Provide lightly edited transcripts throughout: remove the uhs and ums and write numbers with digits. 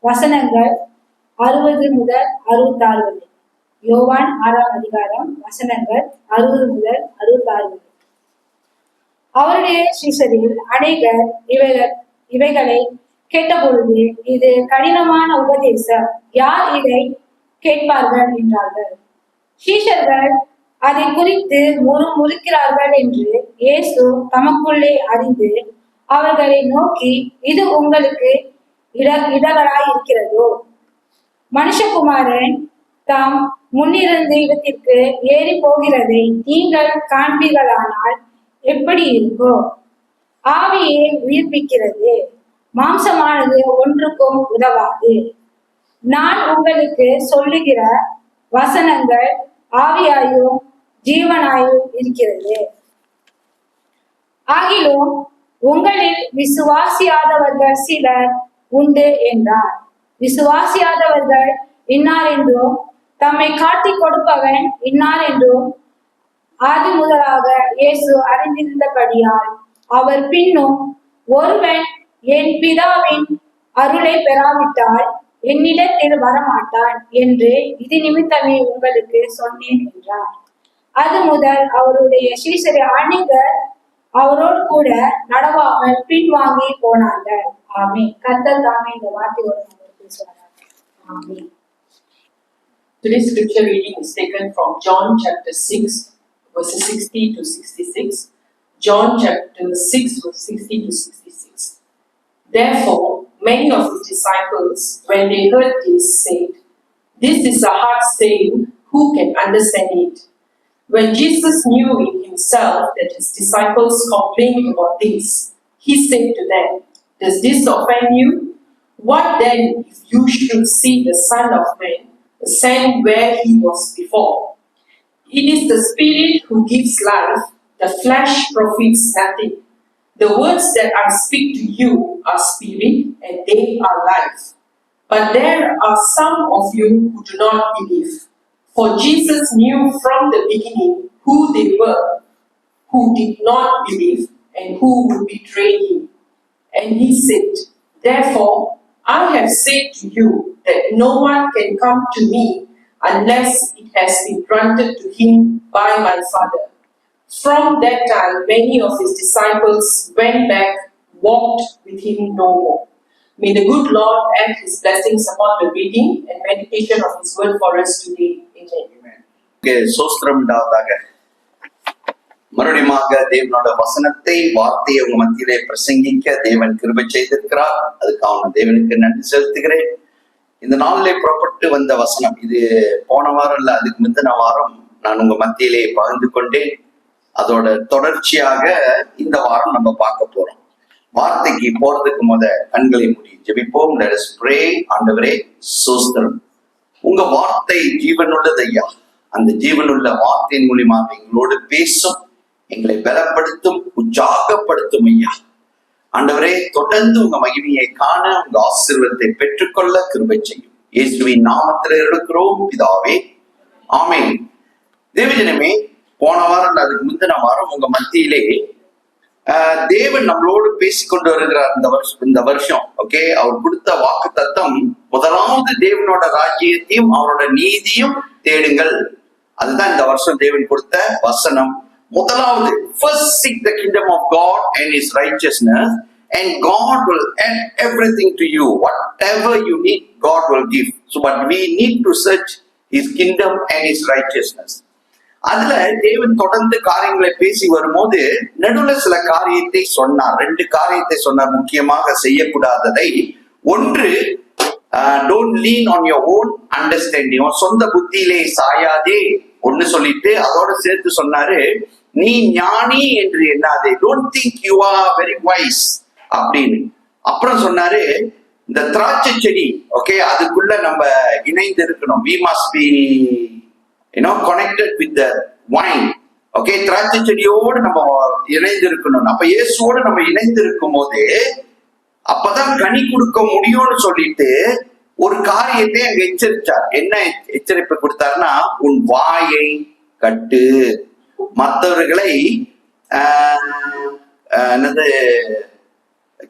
வசனங்கள் 60 முதல் 66 வரை. யோவான் 6ஆம் அதிகாரம் வசனங்கள் 60 முதல் 66 வரை. அவருடைய சீஷரில் அநேகர் இவைகளை கேட்டபொழுது, இது கடினமான உபதேசம், யார் இதை கேட்பார்கள் என்றார்கள். சீஷர்கள் அதை குறித்து முறுமுறுக்கிறார்கள் என்று இயேசு தமக்குள்ளே அறிந்து அவர்களை நோக்கி, இது உங்களுக்கு இடர்களாய் இருக்கிறதோ? மனுஷகுமாரன் தாம் முன்னிருந்த இடத்திற்கு ஏறி போகிறதை நீங்கள் காண்பீர்களானால் எப்படி இருக்கோ? ஆவியை உயிர்ப்பிக்கிறது, மாம்சமானது ஒன்றுக்கும் உதவாது. நான் உங்களுக்கு சொல்லுகிற வசனங்கள் ஆவியாயும் ஜீவனாயும் இருக்கிறது. ஆகிலும் உங்களில் விசுவாசியாதவர்கள் சிலர் உண்டு என்றார். விசுவாசியாதவர்கள் இன்னார் என்றும் தம்மை காட்டிக் கொடுப்பவன் இன்னார் என்றும் ஆதி முதலாக இயேசு அறிந்திருந்தபடியால் அவர் பின்னும், ஒருவன் என் பிதாவின் அருளை பெறாவிட்டால் என்னிடத்தில் வரமாட்டான் என்று இது நிமித்தமே உங்களுக்கு சொன்னேன் என்றார். அது முதல் அவருடைய சீஷரை அநேகர் அவரோடு கூட நடவாமல் பின்வாங்கி போனார்கள். ஆமென். கர்த்தர் தாமே இந்த வார்த்தையோடு பேசுவார்கள். ஆமென். Today's scripture reading is taken from John chapter 6, verses 60 to 66. John chapter 6, verse 60 to 66. Therefore, many of his disciples, when they heard this, said, "This is a hard saying, who can understand it?" When Jesus knew in himself that his disciples complained about this, he said to them, "Does this offend you? What then if you should see the Son of Man ascend where he was before? It is the Spirit who gives life, the flesh profits nothing. The words that I speak to you are spirit and they are life. But there are some of you who do not believe." For Jesus knew from the beginning who they were who did not believe and who would betray him. And he said, "Therefore I have said to you that no one can come to me unless it has been granted to him by my Father." From that time, many of his disciples went back, walked with him no more. May the good Lord add his blessings upon the reading and meditation of his word for us today. Amen. சோஸ்திரம் உண்டாவதாக. மறுபடியுமாக தேவனோட வசனத்தை, வார்த்தையை உங்க மத்தியிலே பிரசங்கிக்க தேவன் கிருபை செய்திருக்கிறார். அதுக்காக தேவனுக்கு நன்றி செலுத்துகிறேன். இந்த நாளிலே புறப்பட்டு வந்த வசனம், இது போன வாரம் இல்ல, அதுக்கு முந்தின வாரம் நான் உங்க மத்தியிலே பகிர்ந்து கொண்டேன். அதோட தொடர்ச்சியாக இந்த வாரம் நம்ம பார்க்க போறோம். வார்த்தைக்கு போறதுக்கு கண்களை மூடி ஜெபிப்போம். Let us pray. ஆண்டவரே, சோஸ்திரம், உங்க வார்த்தை ஜீவனுள்ளது ஐயா. அந்த ஜீவனுள்ள வார்த்தையின் மூலியமாக எங்களோடு பேசும், எங்களை பலப்படுத்தும், உற்சாகப்படுத்தும் ஐயா. ஆண்டவரே, தொடர்ந்து உங்க மகிமையை காண, உங்க ஆசீர்வாதத்தை பெற்றுக்கொள்ள கிருபை செய்யும். இயேசுவின் நாமத்தில் எடுக்கிறோம் பிதாவே, ஆமென். தேவஜனமே, போன வாரம் அதுக்கு முந்தின வாரம் உங்க மத்தியிலே தேவன் நம்மளோடு பேசிக்கொண்டு வருகிறார். இந்த வருஷம் ஓகே, அவர் கொடுத்த வாக்கு தத்தம், முதலாவது தேவனோட ராஜ்யத்தையும் அவரோட நீதியும் தேடுங்கள். அதுதான் இந்த வருஷம் தேவன் கொடுத்த வசனம். முதலாவது, first seek the kingdom of God and his righteousness and God will add everything to you. Whatever you need, God will give. So but we need to search his kingdom and his righteousness. அதுல தேவன் தொடர்ந்து காரியங்களை பேசி வரும்போது நடுவுல சில காரியத்தை சொன்னார். 2 காரியத்தை சொன்னார், முக்கியமாக செய்யக்கூடாததை. ஒன்று, don't lean on your own understanding, சொந்த புத்தியிலே சாயாதே ஒன்னு சொல்லிட்டு அதோட சேர்த்து சொன்னாரு, நீ ஞானி என்று எண்ணாதே, don't think you are very wise அப்படின்னு. அப்புறம் சொன்னாரு, இந்த திராட்சை செடி ஓகே, அதுக்குள்ள நம்ம இணைந்து இருக்கணும். we must be connected with the wine. Okay, திராட்சை செடியோடு நம்ம இணைந்து இருக்கணும். அப்ப இயேசுவோடு நம்ம இணைந்து இருக்கும் போது அப்பதான் கனி கொடுக்க முடியும்னு சொல்லிட்டு ஒரு காரியத்தை அங்க எச்சரிச்சார். என்ன எச்சரிப்பு கொடுத்தாருன்னா, உன் வாயை கட்டு, மற்றவர்களை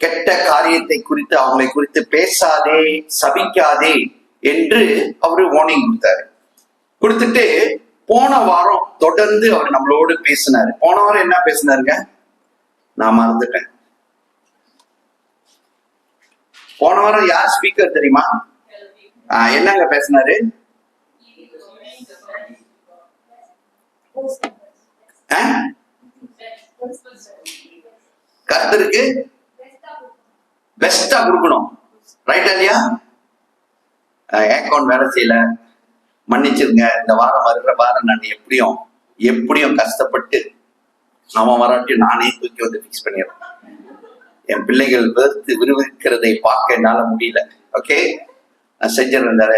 கெட்ட காரியத்தை குறித்து அவங்களை குறித்து பேசாதே, சபிக்காதே என்று அவரு வார்னிங் கொடுத்துட்டு போன வாரம் தொடர்ந்து அவர் நம்மளோடு பேசினாரு. போன வாரம் என்ன பேசினாருங்க? நான் மறந்துட்டேன். போன வாரம் யார் ஸ்பீக்கர் தெரியுமா? என்னங்க பேசினாரு? கர்த்தருக்கு பெஸ்டா கொடுக்கணும். ரைட்டா இல்லையா? அக்கௌண்ட் வேலை செய்யல, மன்னிச்சிருங்க. இந்த வாரம் வருகிற வாரம் நான் எப்படியும் கஷ்டப்பட்டு அவன் வராட்டி நானே தூக்கி வந்து பிக்ஸ் பண்ணிடுறேன். என் பிள்ளைகள் வெறுத்து விரும்புகிறதை பார்க்க என்னால முடியல. ஓகே, நான் செஞ்சிருந்தேன்.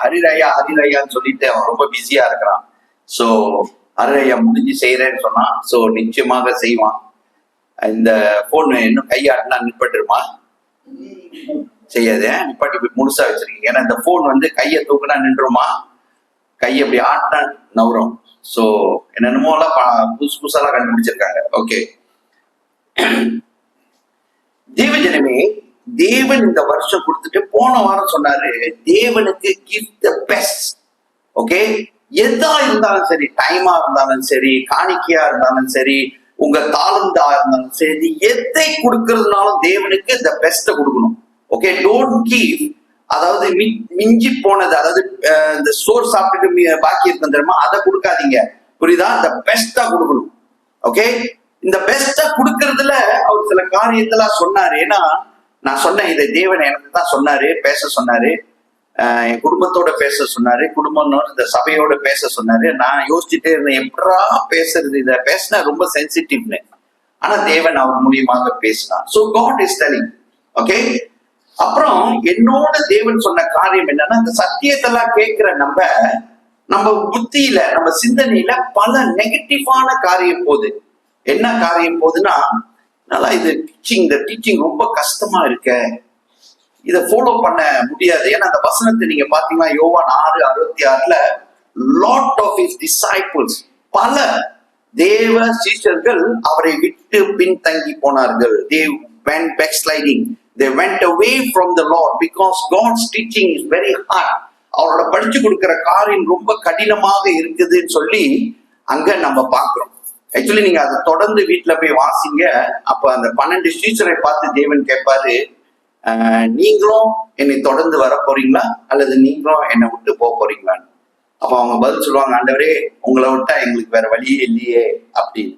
ஹரிராயான்னு சொல்லிட்டு அவன் ரொம்ப பிஸியா இருக்கிறான். ஸோ ஹரிராயா முடிஞ்சு செய்யறேன்னு சொன்னான். ஸோ நிச்சயமாக செய்வான். இந்த போன் இன்னும் கையாட்டினா நிப்பட்டுருமா? செய்யாது. நிப்பாட்டி முழுசா வச்சிருக்கீங்க. ஏன்னா இந்த போன் வந்து கையை தூக்குனா நின்றுமா, கையை அப்படி ஆட்டினா நவரும். ஸோ என்னென்னமோ எல்லாம் புதுசாலாம் கண்டுபிடிச்சிருக்காங்க. ஓகே, தேவஜனமே, தேவன் இந்த வருஷம் கொடுத்துட்டு போன வாரம் சொன்னாரு, தேவனுக்கு கிவ் த பெஸ்ட். ஓகே, எதா இருந்தாலும் சரி, டைமா இருந்தாலும் சரி, காணிக்கையா இருந்தாலும் சரி, உங்க தாளந்தா இருந்தாலும் சரி, எதை கொடுக்கறதுனாலும் தேவனுக்கு இந்த பெஸ்ட கொடுக்கணும். ஓகே, டோன்ட் கிவ், அதாவது மிஞ்சி போனது, அதாவது இந்த சோறு சாப்பிட்டுட்டு பாக்கி இருக்கும் தெரியுமா, அதை கொடுக்காதீங்க. புரியுதா? இந்த பெஸ்டா கொடுக்கணும். ஓகே, இந்த பெஸ்டா கொடுக்கறதுல அவர் சில காரியத்தெல்லாம் சொன்னாரு. ஏன்னா நான் சொன்னேன், இதை தேவன் எனக்கு தான் சொன்னாரு, பேச சொன்னாரு, என் குடும்பத்தோட பேச சொன்னாரு, குடும்பம் இந்த சபையோட பேச சொன்னாரு. நான் யோசிச்சுட்டே இருந்தேன், எப்படா பேசுறது, இதை பேசினா ரொம்ப சென்சிட்டிவ்னு. ஆனா தேவன் அவர் மூலியமாக பேசினார். So God is telling. Okay, அப்புறம் என்னோட தேவன் சொன்ன காரியம் என்னன்னா, இந்த சத்தியத்தெல்லாம் கேட்கிற நம்ம புத்தியில, நம்ம சிந்தனையில பல நெகட்டிவான காரியம் போகுது. என்ன காரியம் போகுதுன்னா, நல்லா இது இந்த டீச்சிங் ரொம்ப கஷ்டமா இருக்க, இதை ஃபாலோ பண்ண முடியாது. ஏன்னா அந்த வசனத்தை நீங்க பாத்தீங்கன்னா யோவான் 6:66 லாட் ஆஃப் ஹிஸ் டிசைபிள்ஸ், பல தேவ சீஷர்கள் அவரை விட்டு பின்தங்கி போனார்கள். they went backsliding, they went away from the Lord because God's teaching is very hard. அவரோட படிச்சு கொடுக்கிற காரியம் ரொம்ப கடினமாக இருக்குதுன்னு சொல்லி அங்க நம்ம பாக்குறோம். ஆக்சுவலி நீங்க அதை தொடர்ந்து வீட்டுல போய் வாசிங்க. அப்ப அந்த 12 டீச்சரை பார்த்து தேவன் கேட்பாரு, நீங்களும் என்னை தொடர்ந்து வர போறீங்களா அல்லது நீங்களும் என்னை விட்டு போக போறீங்களான்னு. அப்ப அவங்க பதில் சொல்லுவாங்க, ஆண்டவரே உங்களை விட்டா எங்களுக்கு வேற வழியே இல்லையே அப்படின்னு.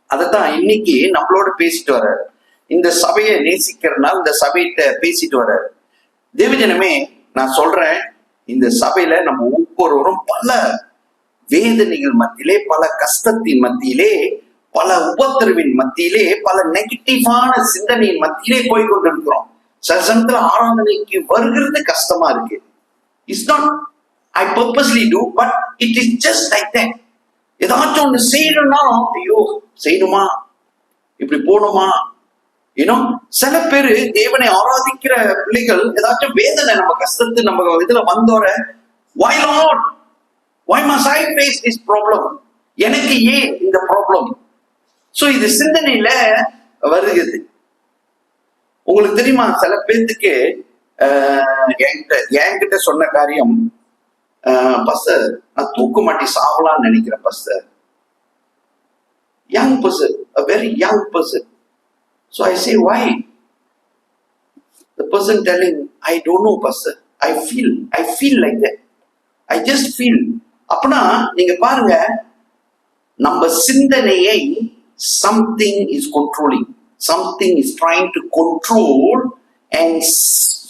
அதைத்தான் இன்னைக்கு நம்மளோட பேசிட்டு வர்றாரு. இந்த சபையை நேசிக்கிறதுனால இந்த சபையிட்ட பேசிட்டு வர்றாரு. தேவஜனமே, நான் சொல்றேன், இந்த சபையில நம்ம ஒவ்வொருவரும் பல வேதனைகள் மத்தியிலே, பல கஷ்டத்தின் மத்தியிலே, பல உபத்திரவின் மத்தியிலே, பல நெகட்டிவான சிந்தனையின் மத்தியிலே போய் கொண்டிருக்கிறோம். சில சமயத்துல ஆராதனைக்கு வருகிறது கஷ்டமா இருக்கு. It's not I purposely do, but it is just like that. ஏதாச்சும் ஒண்ணு செய்யணும்னாலும் ஐயோ செய்யணுமா, இப்படி போகணுமா, இன்னும் சில பேரு தேவனை ஆராதிக்கிற பிள்ளைகள் ஏதாச்சும் வேதனை, நம்ம கஷ்டத்து நம்ம இதுல வந்தோர, why Lord, why must I face this problem, எனக்கு ஏன் இந்த ப்ராப்ளம். சோ இது சிந்தனையில வருகிறது. உங்களுக்கு தெரியுமா, சில பேர்த்துக்கு என்கிட்ட சொன்ன காரியம், பஸ்டர் நான் தூக்க மாட்டி சாவலான்னு நினைக்கிறேன் pastor. Young person, a very young person. So I say, why? The person telling, I don't know pastor, I feel like that, I just feel. அப்பனா நீங்க பாருங்க, நம்ம சிந்தனையை something is controlling, something is trying to control, and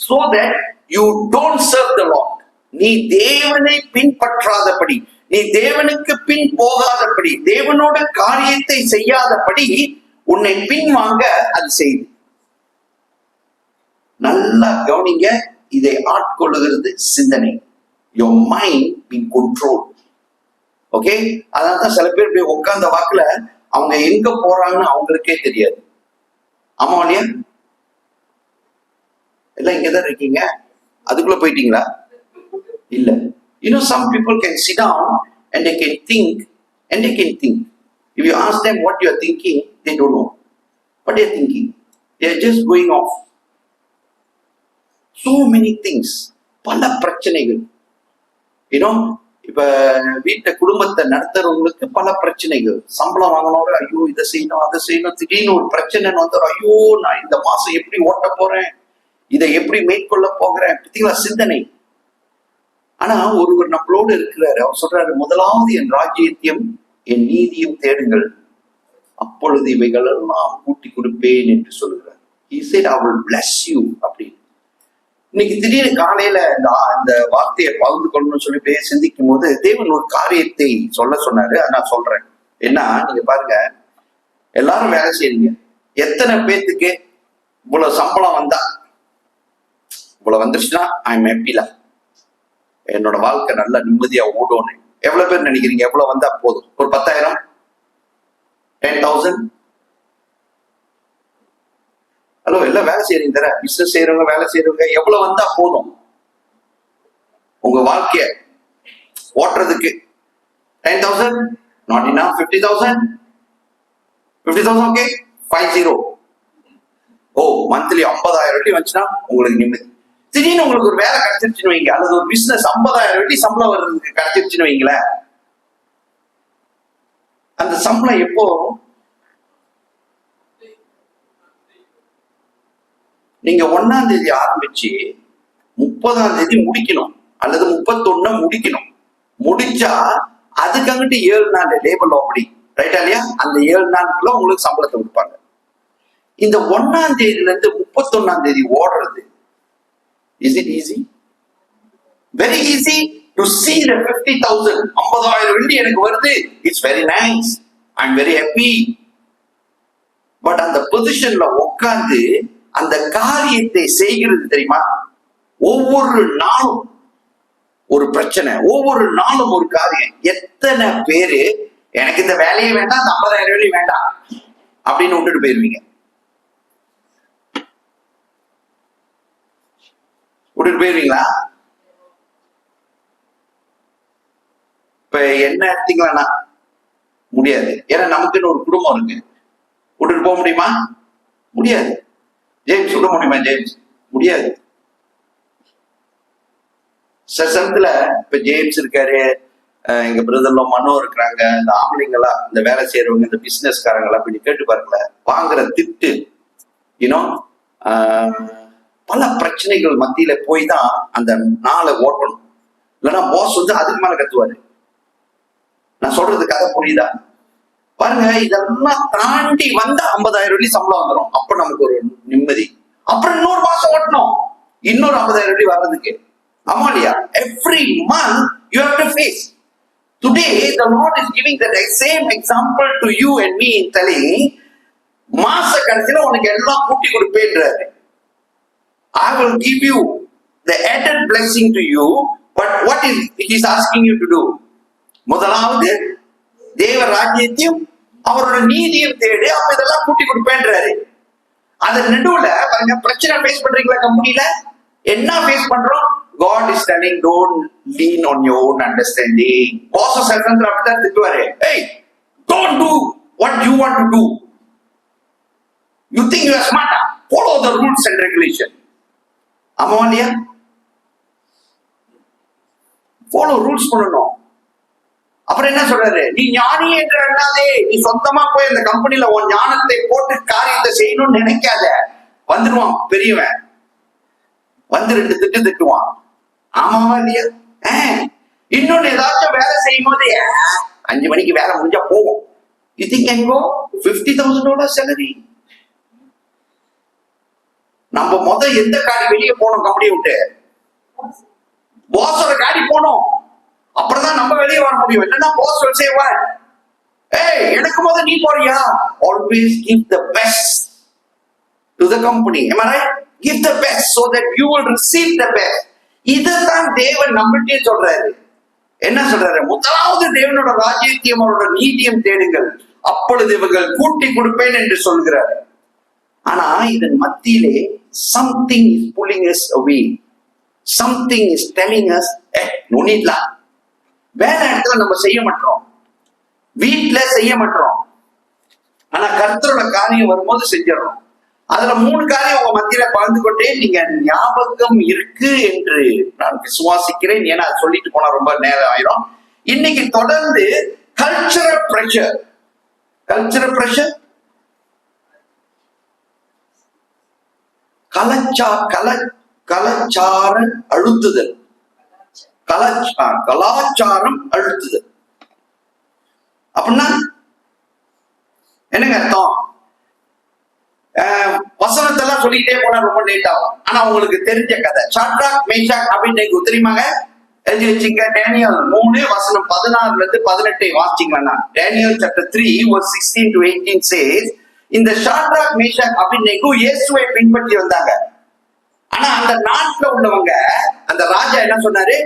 so that you don't serve the Lord. நீ தேவனை பின்பற்றாதபடி, நீ தேவனுக்கு பின் போகாதபடி, தேவனோட காரியத்தை செய்யாதபடி உன்னை பின்வாங்க அது செய்து. நல்லா கவனிங்க, இதை ஆட்கொள்ளுகிறது சிந்தனை. Your mind being controlled. Okay, அதான் சில பேர் இப்படி உட்கார்ந்த வாக்குல அவங்க எங்க போறாங்கன்னு அவங்களுக்கே தெரியாது. ஆமா இல்லையா? எல்லாம் இங்கதான் இருக்கீங்க, அதுக்குள்ள போயிட்டீங்களா? இல்ல. You know, some people can sit down and they can think, and they can think. If you ask them what you are thinking, they don't know what they are thinking. They are just going off. So many things. பல பிரச்சனைகள். இப்ப வீட்டை குடும்பத்தை நடத்துறவங்களுக்கு பல பிரச்சனைகள். சம்பளம் வாங்கினோட ஐயோ இதை செய்யணும் அதை செய்யணும், திடீர்னு ஒரு பிரச்சனைன்னு வந்தோம், ஐயோ நான் இந்த மாசம் எப்படி ஓட்ட போறேன், இதை எப்படி மேற்கொள்ள போகிறேன், பத்திங்களா சிந்தனை. ஆனா ஒருவர் நம்மளோடு இருக்கிறாரு, அவர் சொல்றாரு, முதலாவது என் ராஜ்யத்தையும் என் நீதியும் தேடுங்கள், அப்பொழுது இவைகள் எல்லாம் கூட்டி கொடுப்பேன் என்று சொல்கிறார். He said, I will bless you அப்படின்னு. இன்னைக்கு திடீர்னு காலையில இந்த வார்த்தையை பகிர்ந்து கொள்ளணும்னு சொல்லி சிந்திக்கும் போது தேவன் ஒரு காரியத்தை சொன்னாரு. நான் சொல்றேன். என்ன, நீங்க பாருங்க, எல்லாரும் வேலை செய்றீங்க. எத்தனை பேத்துக்கு இவ்வளவு சம்பளம் வந்தா, இவ்வளவு வந்துருச்சுன்னா ஐ எம் ஹாப்பில, என்னோட வாழ்க்கை நல்லா நிம்மதியா ஓடணும். எவ்வளவு பேர் நினைக்கிறீங்க எவ்வளவு வந்தா போதும்? ஒரு 10,000, 10,000. ஹலோ, எல்லாம் வேலை செய்யறீங்க தர, பிசினஸ் செய்யறவங்க, வேலை செய்யறவங்க, எவ்வளவு வந்தா போதும் உங்க வாழ்க்கைய ஓட்டுறதுக்கு? 10,000 நாட் இனஃப். 50,000 ஓகே, 50. ஓ, மந்த்லி 50,000 வெள்ளி வந்துச்சுன்னா உங்களுக்கு நிம்மதி. திடீர்னு உங்களுக்கு ஒரு வேலை கிடைச்சிருச்சுன்னு வைங்க, அல்லது ஒரு பிசினஸ் 50,000 வெள்ளி சம்பளம் வர்றதுக்கு கிடைச்சிருச்சுன்னு வைங்களேன். அந்த சம்பளம் எப்போ? நீங்க 1ஆம் தேதி ஆரம்பிச்சு 30ஆம் தேதி முடிக்கணும், அல்லது 31 முடிக்கணும். முடிச்சா அதுக்கு அங்கிட்டு 7 நாள் லேபர் அப்படி, ரைட்டா இல்லையா? அந்த 7 நாளுக்குள்ள உங்களுக்கு சம்பளத்தை கொடுப்பாங்க. இந்த 1ஆம் தேதியில இருந்து 31ஆம் தேதி ஓடுறது, is it easy? Very easy to see the 50,000, 50,000 வெள்ளி எனக்கு வருது. It's very nice, I am very happy. But அந்த பொசிஷன்ல உட்கார்ந்து அந்த காரியத்தை செய்கிறது தெரியுமா? ஒவ்வொரு நாளும் ஒரு பிரச்சனை, ஒவ்வொரு நாளும் ஒரு காரியம். எத்தனை பேரு எனக்கு இந்த வேலையை வேண்டாம், இந்த 50,000 வெள்ளி வேண்டாம் அப்படின்னு விட்டுட்டு போயிருவீங்க? விட்டுட்டு போயிருவீங்களா? இப்ப என்ன எடுத்தீங்களா? முடியாது. ஏன்னா நமக்குன்னு ஒரு குடும்பம் இருக்கு. விட்டுட்டு போக முடியுமா? முடியாது. ஜேம்ஸ் விட முடியுமா? ஜேம்ஸ் முடியாது. சமயத்துல இப்ப ஜேம்ஸ் இருக்காரு, எங்க பிரதர்ல மனோ இருக்கிறாங்க, இந்த ஆம்பளைங்களா, இந்த வேலை செய்யறவங்க, இந்த பிசினஸ்காரங்களா கொஞ்சம் கேட்டு பாருங்களேன். வாங்குற திட்டு, பல பிரச்சனைகள் மத்தியில போய் தான் அந்த நாளை ஓட்டணும். இல்லைன்னா பாஸ் வந்து அதுக்கு மேல கத்துவாரு. நான் சொல்றது கதை புரியுதா? பாருங்க, இதெல்லாம் தாண்டி வந்தா 50,000 வெள்ளி சம்பளம் வந்துடும். அப்ப நமக்கு ஒரு நிம்மதி. அப்புறம் இன்னொரு மாசம் ஓட்டணும், இன்னொரு 50,000 வெள்ளி வர்றதுக்கு. ஆமா இல்லையா? Every month you have to face. Today the Lord is giving that same example to you and me in telling, மாச கடைசியில உனக்கு எல்லாம் கூட்டி கொடுப்பேன்றாரு. I will give you the added blessing to you, but what is he is asking you to do? முதலாவது தேவ ராஜ்யத்தையும் அவரோட நீதியும் தேடி, அப்ப இதெல்லாம் கூட்டி கொடுப்பேன்றாரு. அது நடுவுல பாருங்க, பிரச்சனை ஃபேஸ் பண்றீங்களா கம்பெனில? என்ன ஃபேஸ் பண்றோம்? God is telling, don't lean on your own understanding. Boss செல்ஃபன்ல அப்படிதான் திட்டுவாரு. Hey, don't do what you want to do. You think you are smart? Follow the rules and regulation. ஆமா இல்லையா? ஃபாலோ ரூல்ஸ் பண்ணணும். அப்புறம் என்ன சொல்றாரு? நீ ஞானி என்று எண்ணாதே, நீ சொந்தமா போய் அந்த கம்பெனில உன் ஞானத்தை போட்டு காரியத்தை செய்யணும்னு நினைக்காத. வந்துடுவான் பெரியவன், வந்து 2 திட்டு திட்டுவான். ஆமாவா இல்லையா? இன்னொன்னு ஏதாச்சும் வேலை செய்யும் போது 5 மணிக்கு வேலை முடிஞ்சா போவோம். You think can go $50,000 salary? நம்ம எந்த காடி வெளியே போனோம் கம்பெனி விட்டு? பாஸோட காடி போனோம், அப்புறம் தான் நம்ம வெளியே வர முடியும். இல்லைன்னா pass will say what? Hey, எனக்கு நீ போறியா? Always give the best to the company. Am I right? Give the best so that you will receive the best. இதுதான் தேவன் நம்மகிட்டே சொல்றாரு. என்ன சொல்றாரு? முதலாவது தேவனோட ராஜ்யத்தையும் அவரோட நீதியும் தேடுங்கள், அப்பொழுது இவர்கள் கூட்டி கொடுப்பேன் என்று சொல்கிறார். ஆனா இதன் மத்தியிலே something is pulling us away. Something is telling us, no need la. வேலை இடத்துல நம்ம செய்ய மாட்டோம், வீட்டுல செய்ய மாட்டோம். ஆனா கர்த்தரோட காரியம் வரும்போது செஞ்சிடறோம். அதுல 3 காரியம் உங்க மத்தியில பகிர்ந்து கொண்டே நீங்க ஞாபகம் இருக்கு என்று நான் விசுவாசிக்கிறேன். ஏன்னா அது சொல்லிட்டு போனா ரொம்ப நேரம் ஆயிரும். இன்னைக்கு தொடர்ந்து கல்ச்சரல் பிரஷர், கலாச்சார அழுத்துதல், கலாச்சாரம் அழுத்துதல் அப்படின்னா என்னங்க அர்த்தம்? வசனத்தெல்லாம் சொல்லிக்கிட்டே போனா ரொம்ப லேட் ஆகும். ஆனா உங்களுக்கு தெரிஞ்ச கதை ஷாட்ராக் மேஷாக் அபித்நேகோ தெரியுமாங்க? எழுதி வச்சுங்க. டேனியல் 3 வசனம் 16 இருந்து 18 வாசிச்சீங்கன்னா, Daniel chapter 3 verse 16 to 18 says, இந்த ஷாட்ராக் மேஷாக் அபித்நேகோ இயேசுவை பின்பற்றி வந்தாங்க. ஆனா அந்த நாட்டுல உள்ளவங்க, அந்த ராஜா என்ன சொன்னாரு,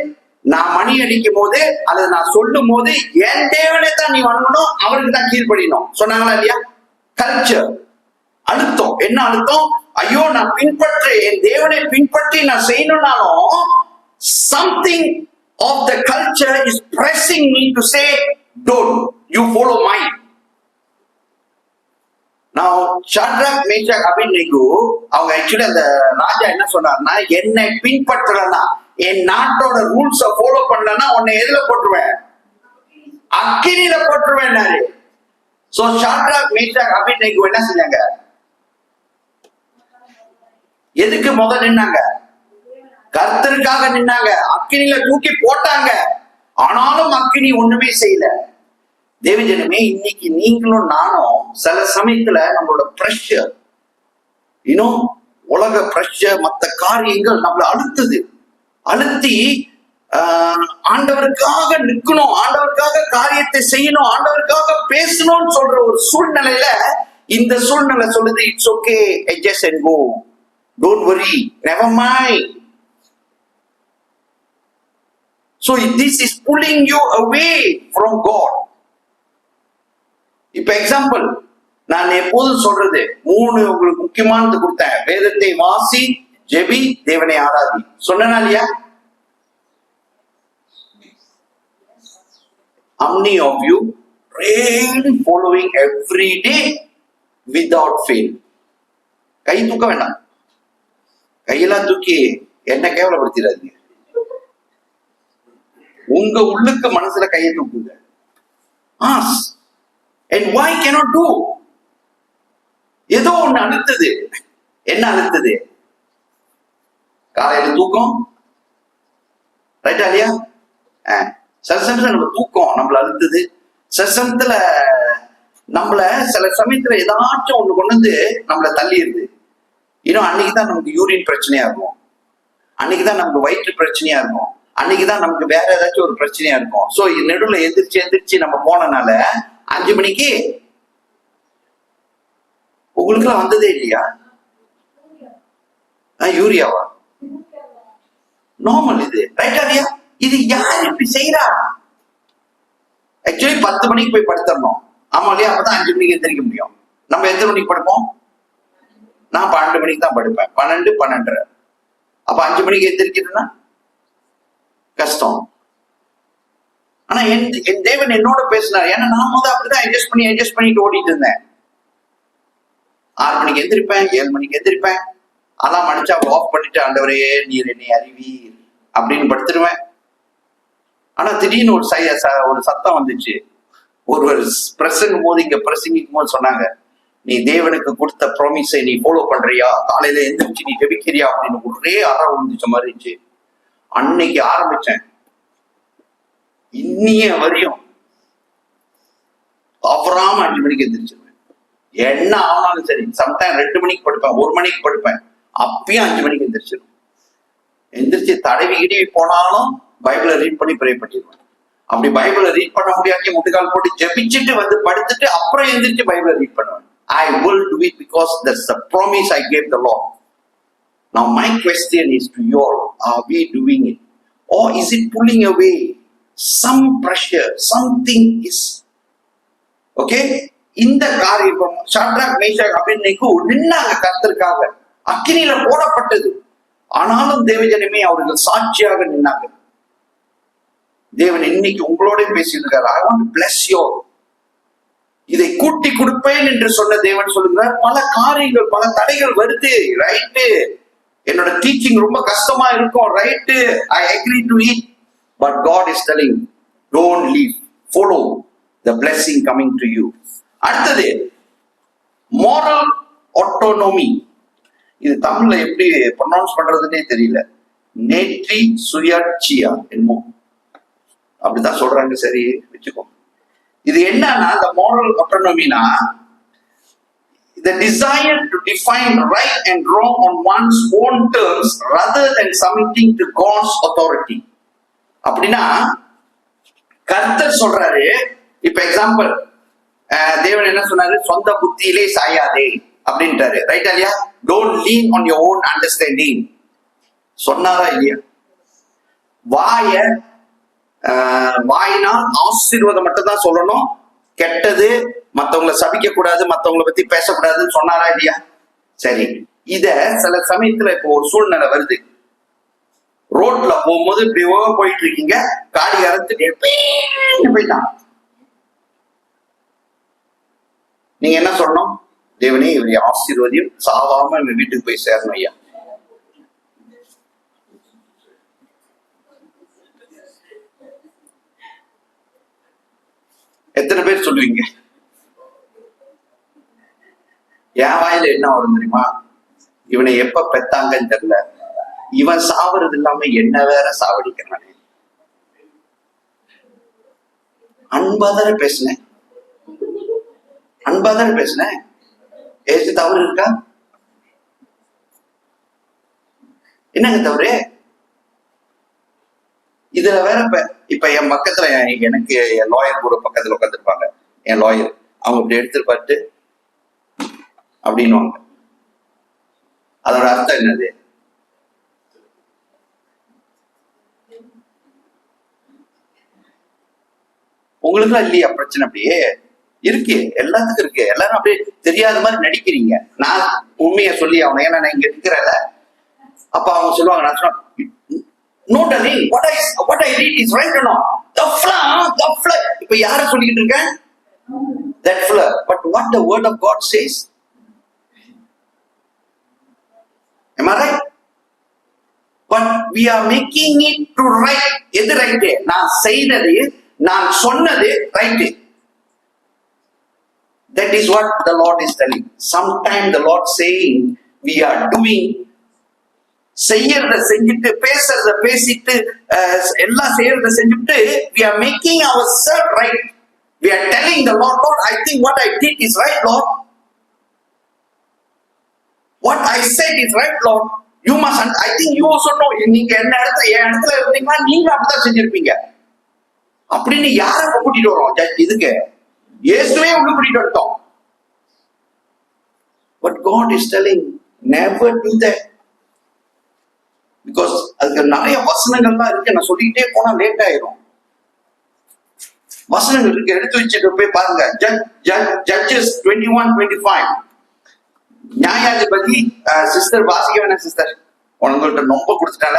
நான் மணி அடிக்கும் போது அல்லது நான் சொல்லும் போது என் தேவனை தான் நீ வணங்கணும், அவருக்கு தான் கீழ்ப்படியணும் சொன்னாங்களா இல்லையா? கல்ச்சர் அழுத்தம். என்ன அழுத்தம்? ஐயோ நான் பின்பற்ற என் தேவனை பின்பற்றி நான் செய்யணும்னாலும் something of the culture is pressing me to say don't, you follow mine. Now Shadrach, Meshach, Abednego அவங்க ஆக்சுவலி அந்த ராஜா என்ன சொன்னார்னா, என்னை பின்பற்றலன்னா, என் நாட்டோட ரூல்ஸ ஃபாலோ பண்ணலன்னா உன்னை எதுல போட்டுருவேன்? அக்கினியில போட்டுருவேன். சோ ஷாட்ராக், மேஷாக், அபித்நேகோ என்ன செஞ்சாங்க? எதுக்கு முதல் நின்னாங்க? கர்த்தருக்காக நின்னாங்க. அக்கினியில தூக்கி போட்டாங்க. ஆனாலும் அக்கினி ஒண்ணுமே செய்யல. தேவஜனமே, இன்னைக்கு நீங்களும் நானும் சில சமயத்துல நம்மளோட பிரஷர், இன்னும் உலக பிரஷர், மற்ற காரியங்கள் நம்மள அழுத்தி ஆண்டவருக்காக நிக்கணும், ஆண்டவருக்காக காரியத்தை செய்யணும், ஆண்டவருக்காக பேசணும்னு சொல்ற ஒரு சூழ்நிலையில இந்த சூழ்நிலை சொல்லுது, it's okay, adjust and go, don't worry, never mind. So this is pulling you away from God. இப்ப எக்ஸாம்பிள் நான் எப்போதும் சொல்றது 3 உங்களுக்கு முக்கியமானது கொடுத்தேன். வேதத்தை வாசி, ஜெபி, தேவனை ஆராதி சொன்னா இல்லையா? How many of you really following every day without fail? கை தூக்க வேண்டாம். கையெல்லாம் தூக்கி என்ன கேவலப்படுத்திடாதீங்க. உங்க உள்ளுக்கு மனசுல கையை தூக்குங்க. Ask. And why cannot do? ஏதோ ஒண்ணு அழுத்துது. என்ன அழுத்துது? காலையில தூக்கம், ரைட்டா இல்லையா? சில சமயத்துல நம்ம தூக்கம் நம்மள அழுத்துது. சில சமயத்துல நம்மள சில சமயத்துல ஏதாச்சும் ஒண்ணு கொண்டு வந்து நம்மள தள்ளிடுது. இன்னும் அன்னைக்குதான் நமக்கு யூரின் பிரச்சனையா இருக்கும், அன்னைக்குதான் நமக்கு வயிற்று பிரச்சனையா இருக்கும், அன்னைக்குதான் நமக்கு வேற ஏதாச்சும் ஒரு பிரச்சனையா இருக்கும். சோ நடுவுல எந்திரிச்சு நம்ம போனனால 5 மணிக்கு உங்களுக்கு எல்லாம் வந்ததே இல்லையா? யூரியாவா? நார்மல் இது, ரைட்டா இல்லையா? இது யார் இப்படி செய்யறா? ஆக்சுவலி 10 மணிக்கு போய் படுத்துடணும். ஆமா இல்லையா? அப்பதான் 5 மணிக்கு எந்திரிக்க முடியும். நம்ம எத்தனை மணிக்கு படுப்போம்? நான் 12 மணிக்கு தான் படுப்பேன். 12, 12:30. அப்ப 5 மணிக்கு எந்திரிக்கிறதுன்னா கஷ்டம். ஆனா என் தேவன் என்னோட பேசினார். ஏன்னா நான் முதல் அப்படிதான் அட்ஜஸ்ட் பண்ணிட்டு ஓடிட்டு இருந்தேன். 6 மணிக்கு எந்திரிப்பேன், 7 மணிக்கு எந்திரிப்பேன். அலாம் அடிச்சா ஆஃப் பண்ணிட்டு, ஆண்டவரே நீர் என்னை அறிவீர் அப்படின்னு படுத்துருவேன். ஆனா திடீர்னு ஒரு சத்தம் வந்துச்சு. ஒரு பிரசங்கும் போது, இங்க பிரசங்கிக்கும் போது சொன்னாங்க, நீ தேவனுக்கு கொடுத்த ப்ராமிஸை நீ ஃபாலோ பண்றியா? காலையில எந்திரிச்சு நீ ஜெபிக்கிறியா? அப்படின்னு ஒரே அற விழுந்துச்ச மாதிரி இருந்துச்சு. அன்னைக்கு ஆரம்பிச்சேன். இன்னிய வரையும் தவறாம 5 மணிக்கு எந்திரிச்சிருவேன். என்ன ஆனாலும் சரி. சம்டைம் 2 மணிக்கு படுப்பேன், 1 மணிக்கு படுப்பேன். அப்பயும் 5 மணிக்கு எந்திரிச்சிருவேன். எந்திரிச்சு தடவி கிடவி போனாலும் பைபிளை ரீட் பண்ணி ப்ரே பண்ணிடுவேன். அப்படி பைபிளை ரீட் பண்ண முடியாட்டி முட்டுக்கால் போட்டு ஜெபிச்சுட்டு வந்து படுத்துட்டு அப்புறம் எந்திரிச்சு பைபிளை ரீட் பண்ணுவேன். I will do it because that's the promise I gave the Lord. Now my question is to you all, are we doing it? Or is it pulling away some pressure? Something is. Okay? இந்த காரியம் Shadrach, Meshach, அபித்நேகோ நின்னாங்க கர்த்தருக்காக. அக்கினியில போடப்பட்டது. ஆனாலும் தேவஜனமே அவர்கள் சாட்சியாக நின்னாங்க. தேவன் இன்னைக்கு உங்களோட பேசியிருக்காரு. I want to bless you. இதை கூட்டி கொடுப்பேன் என்று சொன்ன தேவன் சொல்லுகிறார். பல காரியங்கள், பல தடைகள் வருது, ரைட்டு. என்னோட டீச்சிங் ரொம்ப கஷ்டமா இருக்கும், right, I agree to it. But God is telling, don't leave, follow the blessing coming to you. அடுத்தது moral autonomy. இது தமிழ்ல எப்படி ப்ரொனவுன்ஸ் பண்றதுன்னே தெரியல. நேற்றி சுயாட்சியா என்னமோ அப்படிதான் சொல்றாங்க, சரி வச்சுக்கோ. இது என்னன்னா, இந்த moral autonomy-னா the desire to define right and wrong on one's own terms rather than submitting to God's authority. அப்படின்னா கர்த்தர் சொல்றாரு, இப்ப எக்ஸாம்பிள், தேவன் என்ன சொன்னாரு, சொந்த புத்தியிலே சாயாதே அப்படின்ட்டாரு, ரைட் இல்லையா? Don't lean on your own understanding சொன்னாரா இல்லையா? வாயினால் ஆசீர்வாதம் மட்டும் தான் சொல்லணும், கெட்டது மத்தவங்களை சபிக்க கூடாது, மத்தவங்களை பத்தி பேசக்கூடாதுன்னு சொன்னாரா இல்லையா? சரி, இத சில சமயத்துல இப்போ ஒரு சூழ்நிலை வருது, ரோட்ல போகும்போது இப்படி போயிட்டு இருக்கீங்க, காடி அறுத்துட்டு போயிட்டான். நீங்க என்ன சொல்லணும்? தேவனே இவருடைய ஆசீர்வாதியும் சாவாம இவன் வீட்டுக்கு போய் சேரணும் ஐயா. எத்தனை பேர் சொல்லுவீங்க? என் வாயில என்ன வரும் தெரியுமா? இவனை எப்ப பெத்தாங்கன்னு தெரியல, இவன் சாவறது இல்லாம என்ன வேற சாவடிக்கிறானே. அன்பாதான பேசினேன், அன்பாதான பேசினேன், ஏச்சு தவறு இருக்கா? என்னங்க தவறு? இதுல வேற இப்ப என் பக்கத்துல, எனக்கு என் லாயர் கூட பக்கத்துல உட்காந்துருப்பாங்க, என் லாயர், அவங்க இப்படி எடுத்துருப்பாட்டு அப்படின்னுவாங்க. அதோட அர்த்தம் என்னது? உங்களுக்குலாம் இல்லையா பிரச்சனை? அப்படியே இருக்கு, எல்லாத்துக்கும் இருக்கு. எல்லாரும் அப்படியே தெரியாத மாதிரி நடிக்கிறீங்க. நான் உண்மையை சொல்லி அவங்க, ஏன்னா நான் இங்க இருக்கிறல, அப்ப அவங்க சொல்லுவாங்க, நான் சொன்னேன், no darling, what I did is right or not? The flood. இப்ப யார சொல்லிட்டு இருக்கேன்? That flood. But what the word of God says? Am I right? But we are making it to right. எது ரைட்டு? நான் செய்தது, நான் சொன்னது right. That is what the Lord is telling. Sometimes the Lord saying, we are doing, செய்யறத செஞ்சுட்டு, பேசுறத பேசிட்டு, எல்லாம் செய்யறத செஞ்சுட்டு, we are making ourselves right. We are telling the Lord, Lord, I think what I did is right, Lord. What I said is right, Lord. You must, I think you also know. நீங்க என் இடத்துல இருந்தீங்கன்னா நீங்க அப்படிதான் செஞ்சிருப்பீங்க அப்படின்னு யார கூட்டிட்டு வரோம்? இதுக்கு இயேசுவே உள்ள கூட்டிட்டு வந்துட்டோம். But God is telling, never do that. Because அதுக்கு நிறைய வசனங்கள்லாம் இருக்கு, நான் சொல்லிக்கிட்டே போனா லேட் ஆயிரும். வசனங்கள் இருக்கு, எடுத்து வச்சுட்டு போய் பாருங்க. ஜட்ஜஸ் 21:25. நியாயாதிபதி சிஸ்டர் வாசிக்க வேணாம் சிஸ்டர், உங்கள்கிட்ட ரொம்ப கொடுத்துட்டால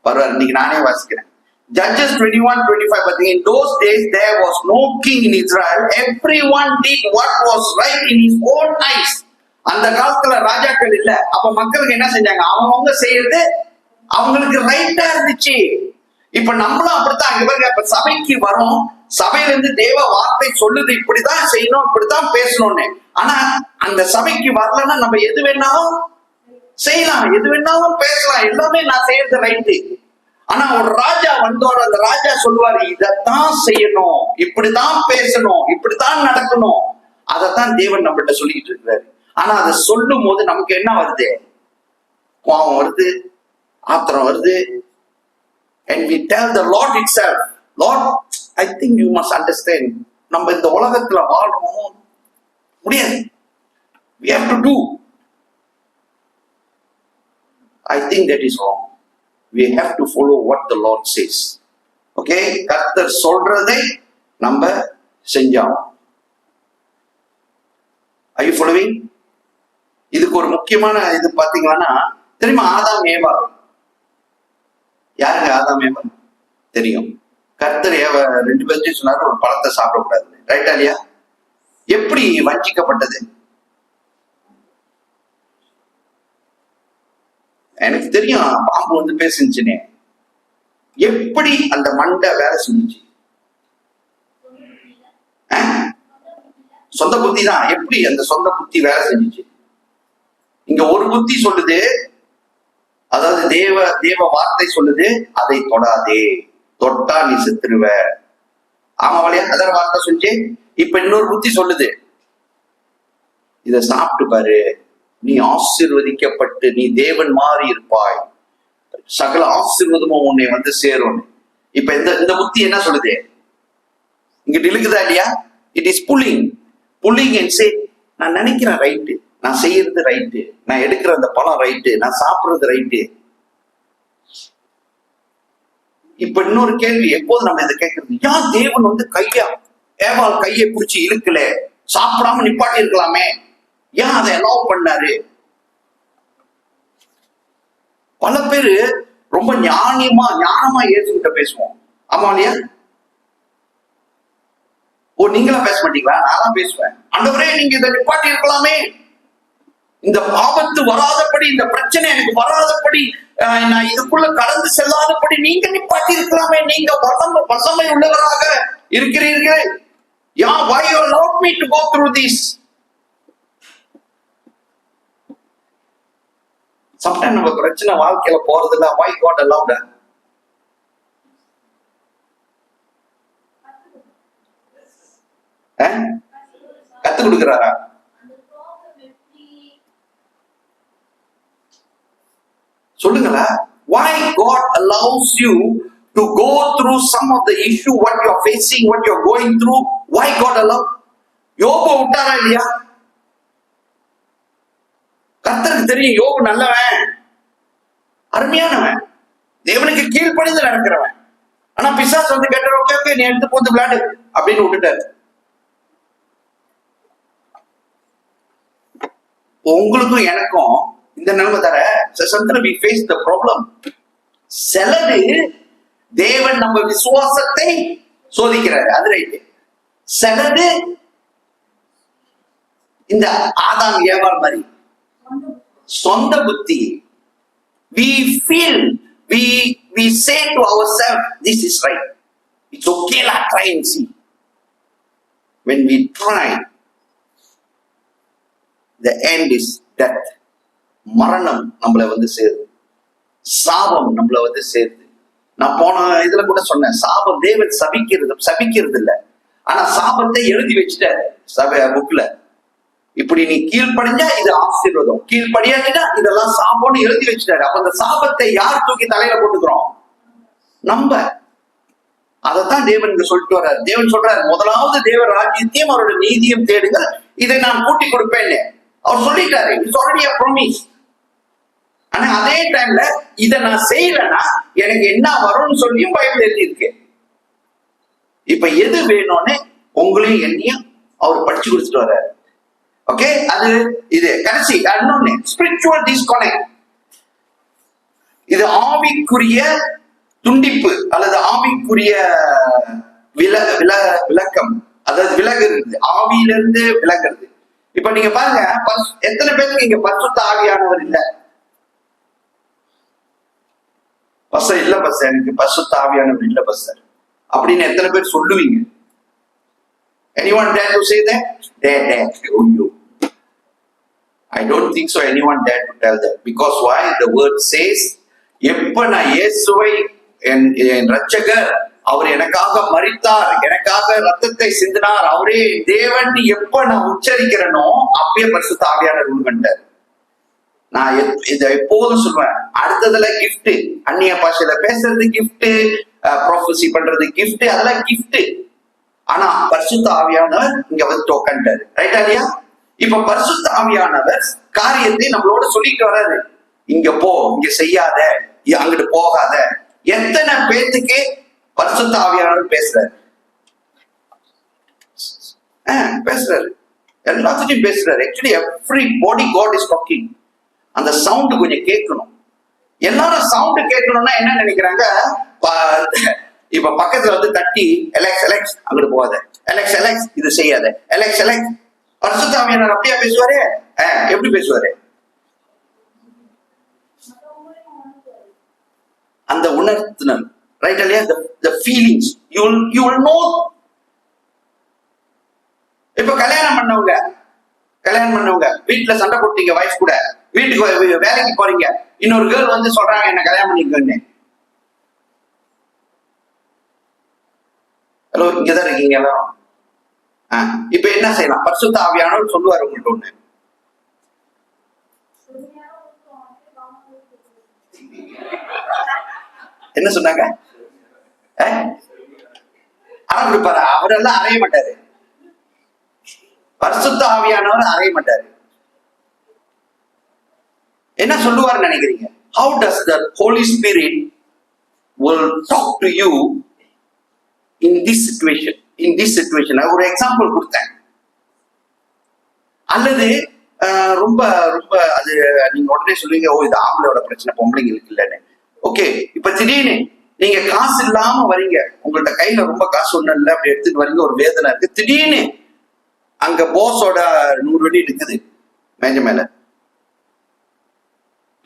பரவாயில்ல, இன்னைக்கு நானே வாசிக்கிறேன். Judges 21:25. But in those days there was no king in Israel. Everyone did what was right in his own eyes. அந்த காலத்துல ராஜாக்கள் இல்ல, அப்ப மக்களுக்கு என்ன செஞ்சாங்க? அவங்க செய்யறது அவங்களுக்கு ரைட்டா இருந்துச்சு. இப்ப நம்மளும் அப்படித்தான். அங்க பாருங்க, இப்ப சபைக்கு வரோம், சபையில இருந்து தேவ வார்த்தை சொல்லுது, இப்படிதான் செய்யணும், இப்படித்தான் பேசணும்னு. ஆனா அந்த சபைக்கு வரலன்னா நம்ம எது வேணாலும் செய்யலாம், எது வேணாலும் பேசலாம், எல்லாமே நான் செய்யறது ரைட்டு. ஆனா ஒரு ராஜா வந்தோர், அந்த ராஜா சொல்லுவாரு, இதத்தான் செய்யணும், இப்படிதான் பேசணும், இப்படித்தான் நடக்கணும். அதத்தான் தேவன் நம்மகிட்ட சொல்லிட்டு இருக்கிறாரு. ஆனா அதை சொல்லும் போது நமக்கு என்ன வருது? கோபம் வருது, ஆத்திரம் வருது. And we tell the Lord itself, Lord, I think you must understand, நம்ம இந்த உலகத்துல வாழணும் முடியாது. We have to do. I think that is wrong. We have to follow what the Lord says. Okay? கர்த்தர் சொல்றதை நம்ம செஞ்சோம். Are you following? இதுக்கு ஒரு முக்கியமான இது பாத்தீங்கன்னா தெரியுமா? ஆதாம் ஏவாள். யாருங்க ஆதாம் ஏவாள்? தெரியும். கர்த்தர் ரெண்டு பேர்த்தையும் சொன்னாரு, ஒரு பழத்தை சாப்பிடக்கூடாது, ரைட்டா இல்லையா? எப்படி வஞ்சிக்கப்பட்டது? எனக்கு தெரியும் பாம்பு வந்து பேசுச்சுனே. எப்படி அந்த மண்டை வேலை செஞ்சுச்சு? சொந்த புத்தி தான். எப்படி அந்த சொந்த புத்தி வேலை செஞ்சுச்சு? இங்க ஒரு புத்தி சொல்லுது, அதாவது தேவ வார்த்தை சொல்லுது, அதை தொடாதே, தொட்டா நீ செத்துருவ. ஆமாவளையா? அதர் வார்த்தை சொல்லிச்சு. இப்ப இன்னொரு புத்தி சொல்லுது, இத சாப்பிட்டு பாரு, நீ ஆசீர்வதிக்கப்பட்டு நீ தேவன் மாறி இருப்பாய், சகல ஆசீர்வாதமும் உன்னை வந்து சேரும். இப்ப இந்த புத்தி என்ன சொல்லுது? இங்கிட்டு இழுக்குதா இல்லையா? It is pulling and say, நான் நினைக்கிறேன் ரைட்டு, நான் செய்யறது ரைட்டு, நான் எடுக்கிற அந்த பழம் ரைட்டு, நான் சாப்பிடுறது ரைட்டு. இப்ப இன்னொரு கேள்வி எப்போது நம்ம இதை கேட்கறது, ஏன் தேவன் வந்து ஏவாள் கையை பிடிச்சி இழுக்கல, சாப்பிடாம நிப்பாட்டி இருக்கலாமே, ஏன் அதை அலோவ் பண்ணாரு? பல பேரு ரொம்ப ஞானமா இயேசுகிட்ட பேசுவோம். ஆமா இல்லையா? ஓ, நீங்களா பேச மாட்டீங்களா? நான் பேசுவேன். ஆண்டவரே, நீங்க இதை நிப்பாட்டி இருக்கலாமே, இந்த ஆபத்து வராதபடி, இந்த பிரச்சனை எனக்கு வராதபடி, நான் இதுக்குள்ள கடந்து செல்லாதபடி நீங்க நிப்பாட்டி இருக்கலாமே, நீங்க வல்லமை உள்ளவராக இருக்கிறீர்கள். why you allowed me to go through this? Sometimes நம்ம பிரச்சனை வாழ்க்கையில போறதில்ல, why God allowed that? கத்து கொடுக்கிறாரா? சொல்லுங்களா? Why God allows you to go through some of the issue, what you are facing, what you are going through? Why God allow? யோபு விட்டாரா இல்லையா? கர்த்தருக்கு தெரியும் யோபு நல்லவன், அருமையானவன், தேவனுக்கு கீழ்ப்படிந்து நடக்கிறவன். ஆனா பிசாசு வந்து கேட்டார், ஓகே நீ எடுத்து போட்டு விளையாடு அப்படின்னு விட்டுட்டாரு. உங்களுக்கும் எனக்கும் இந்த நிலைமை தர we face the problem. சிலது தேவன் நம்ம விசுவாசத்தை சோதிக்கிறார், அது ரைட்டு. சிலது இந்த ஆதாம் ஏவாள் மாதிரி சொந்த புத்தி. we feel, we say to ourselves, this is right, it's okay, try and see. When we try, the end is death. மரணம் நம்மளை வந்து சேருது, சாபம் நம்மளை வந்து சேருது. நான் போன இதுல கூட சொன்னேன், சாபம் தேவன் சபிக்கிறது இல்லை, ஆனா சாபத்தை எழுதி வச்சுட்டாரு புக்ல. இப்படி நீ கீழ்ப்படிஞ்சா இது ஆசீர்வாதம், கீழ்ப்படியாட்டினா இதெல்லாம் சாபம்னு எழுதி வச்சுட்டாரு. அப்ப அந்த சாபத்தை யார் தூக்கி தலையில போட்டுக்கிறோம்? நம்ம. அதைத்தான் தேவன் இங்க சொல்லிட்டு வர்றாரு. தேவன் சொல்றாரு, முதலாவது தேவ ராஜ்யத்தையும் அவரோட நீதியும் தேடுங்கள், இதை நான் கூட்டி கொடுப்பேன்னு அவர் சொல்லிட்டாரு. It's already a promise. ஆனா அதே டைம்ல இதை நான் செய்யலன்னா எனக்கு என்ன வரும்னு சொல்லியும் பைபிள் எழுதியிருக்கு. இப்ப எது வேணும்னு உங்களையும் என்னையும் அவர் படிச்சு கொடுத்துட்டு வர்றாரு. ஓகே, அது இது கடைசி இன்னொன்னு, ஸ்பிரிச்சுவல் டிஸ்கனெக்ட். இது ஆவிக்குரிய துண்டிப்பு அல்லது ஆவிக்குரிய விளக்கம், அதாவது விலகுறது, ஆவியிலிருந்து விலகுறது. இப்ப நீங்க பாருங்க, எத்தனை பேருக்கு இங்க பரிசுத்த ஆவியானவர் இல்ல? பஸ்ஸர் இல்ல, பஸ்ஸர் எனக்கு பரிசுத்த ஆவியானவர் இல்ல பஸ்ஸர் அப்படின்னு எத்தனை பேர் சொல்லுவீங்க? Anyone dare to say that? Dare. Oh, you. I don't think so anyone dare to tell that. Because why? The word says, எப்ப நான் இயேசுவை என் இரட்சகர், அவர் எனக்காக மரித்தார், எனக்காக ரத்தத்தை சிந்தினார், அவரே தேவன் எப்ப நான் உச்சரிக்கிறேனோ அப்பயே பரிசுத்த ஆவியானவர் உள்வந்தார். நான் இதை எப்போதும் சொல்லுவேன். அடுத்ததுல கிஃப்ட், அந்நிய பாஷையில பேசுறது கிஃப்ட், ப்ரொஃபஸி பண்றது கிஃப்ட், அதெல்லாம் கிஃப்ட். ஆனா பரிசுத்த ஆவியானவர் இங்க வந்து உட்காந்துட்டாரு. ரைட்டா இல்லையா? இப்ப பரிசுத்த ஆவியானவர் காரியத்தை நம்மளோட சொல்லிட்டு வர்றாரு. இங்க போ, இங்க செய்யாத, அங்கிட்டு போகாத. எத்தனை பேத்துக்கு பரிசுத்த ஆவியானவர் பேசுறாரு? பேசுறாரு, எல்லாத்துக்கும் பேசுறாரு. Actually everybody God is talking. அந்த சவுண்ட் கொஞ்சம் கேட்கணும். எல்லாரும் சவுண்ட் கேட்கணும்னா என்ன நினைக்கிறாங்க? இப்ப பக்கத்துல வந்து தட்டி எலெக்ஸ் அங்கிட்டு போகாத, அலெக்ஸ் அலெக்ஸ் இது செய்யாத, அலெக்ஸ் அலெக்ஸ். பரிசுத்த ஆவியானவர் அப்படியா பேசுவாரு? எப்படி பேசுவாரு? அந்த உணர்த்துனல், ரைட் இல்லையா? the feelings you will know. இப்ப கல்யாணம் பண்ணவங்க வீட்டுல சண்டை போட்டீங்க வைஃப் கூட, வீட்டுக்கு வேலைக்கு போறீங்க, இன்னொரு கேர்ள் வந்து சொல்றாங்க என்ன கல்யாணம் பண்ணிக்கோன்னு. ஹலோ, இங்கதான் இருக்கீங்க எல்லாரும். இப்ப என்ன செய்யலாம்? பரிசுத்த ஆவியானவர் சொல்லுவாரு உங்கள்ட்ட ஒண்ணு. என்ன சொன்னாங்க? அறம் கொடுப்பாரு. அவரெல்லாம் அறைய மாட்டாரு. பரிசுத்த ஆவியானவர் அறைய மாட்டாரு. என்ன சொல்லுவாருன்னு நினைக்கிறீங்க? How does the Holy Spirit will talk to you in this situation? ஒரு எக்ஸாம்பிள் கொடுத்தேன். அல்லது ரொம்ப ரொம்ப அது நீங்க உடனே சொல்லுவீங்க, ஓ இது ஆம்பளையோட பிரச்சனை, பொம்பளைங்களுக்கு இல்லைன்னு. ஓகே, இப்ப திடீர்னு நீங்க காசு இல்லாம வரீங்க, உங்கள்ட்ட கையில ரொம்ப காசு ஒண்ணும் இல்லை, அப்படி எடுத்துட்டு வரீங்க, ஒரு வேதனை இருக்கு. திடீர்னு அங்க போஸோட 100 வெள்ளி இருக்குது மேஜ மேல.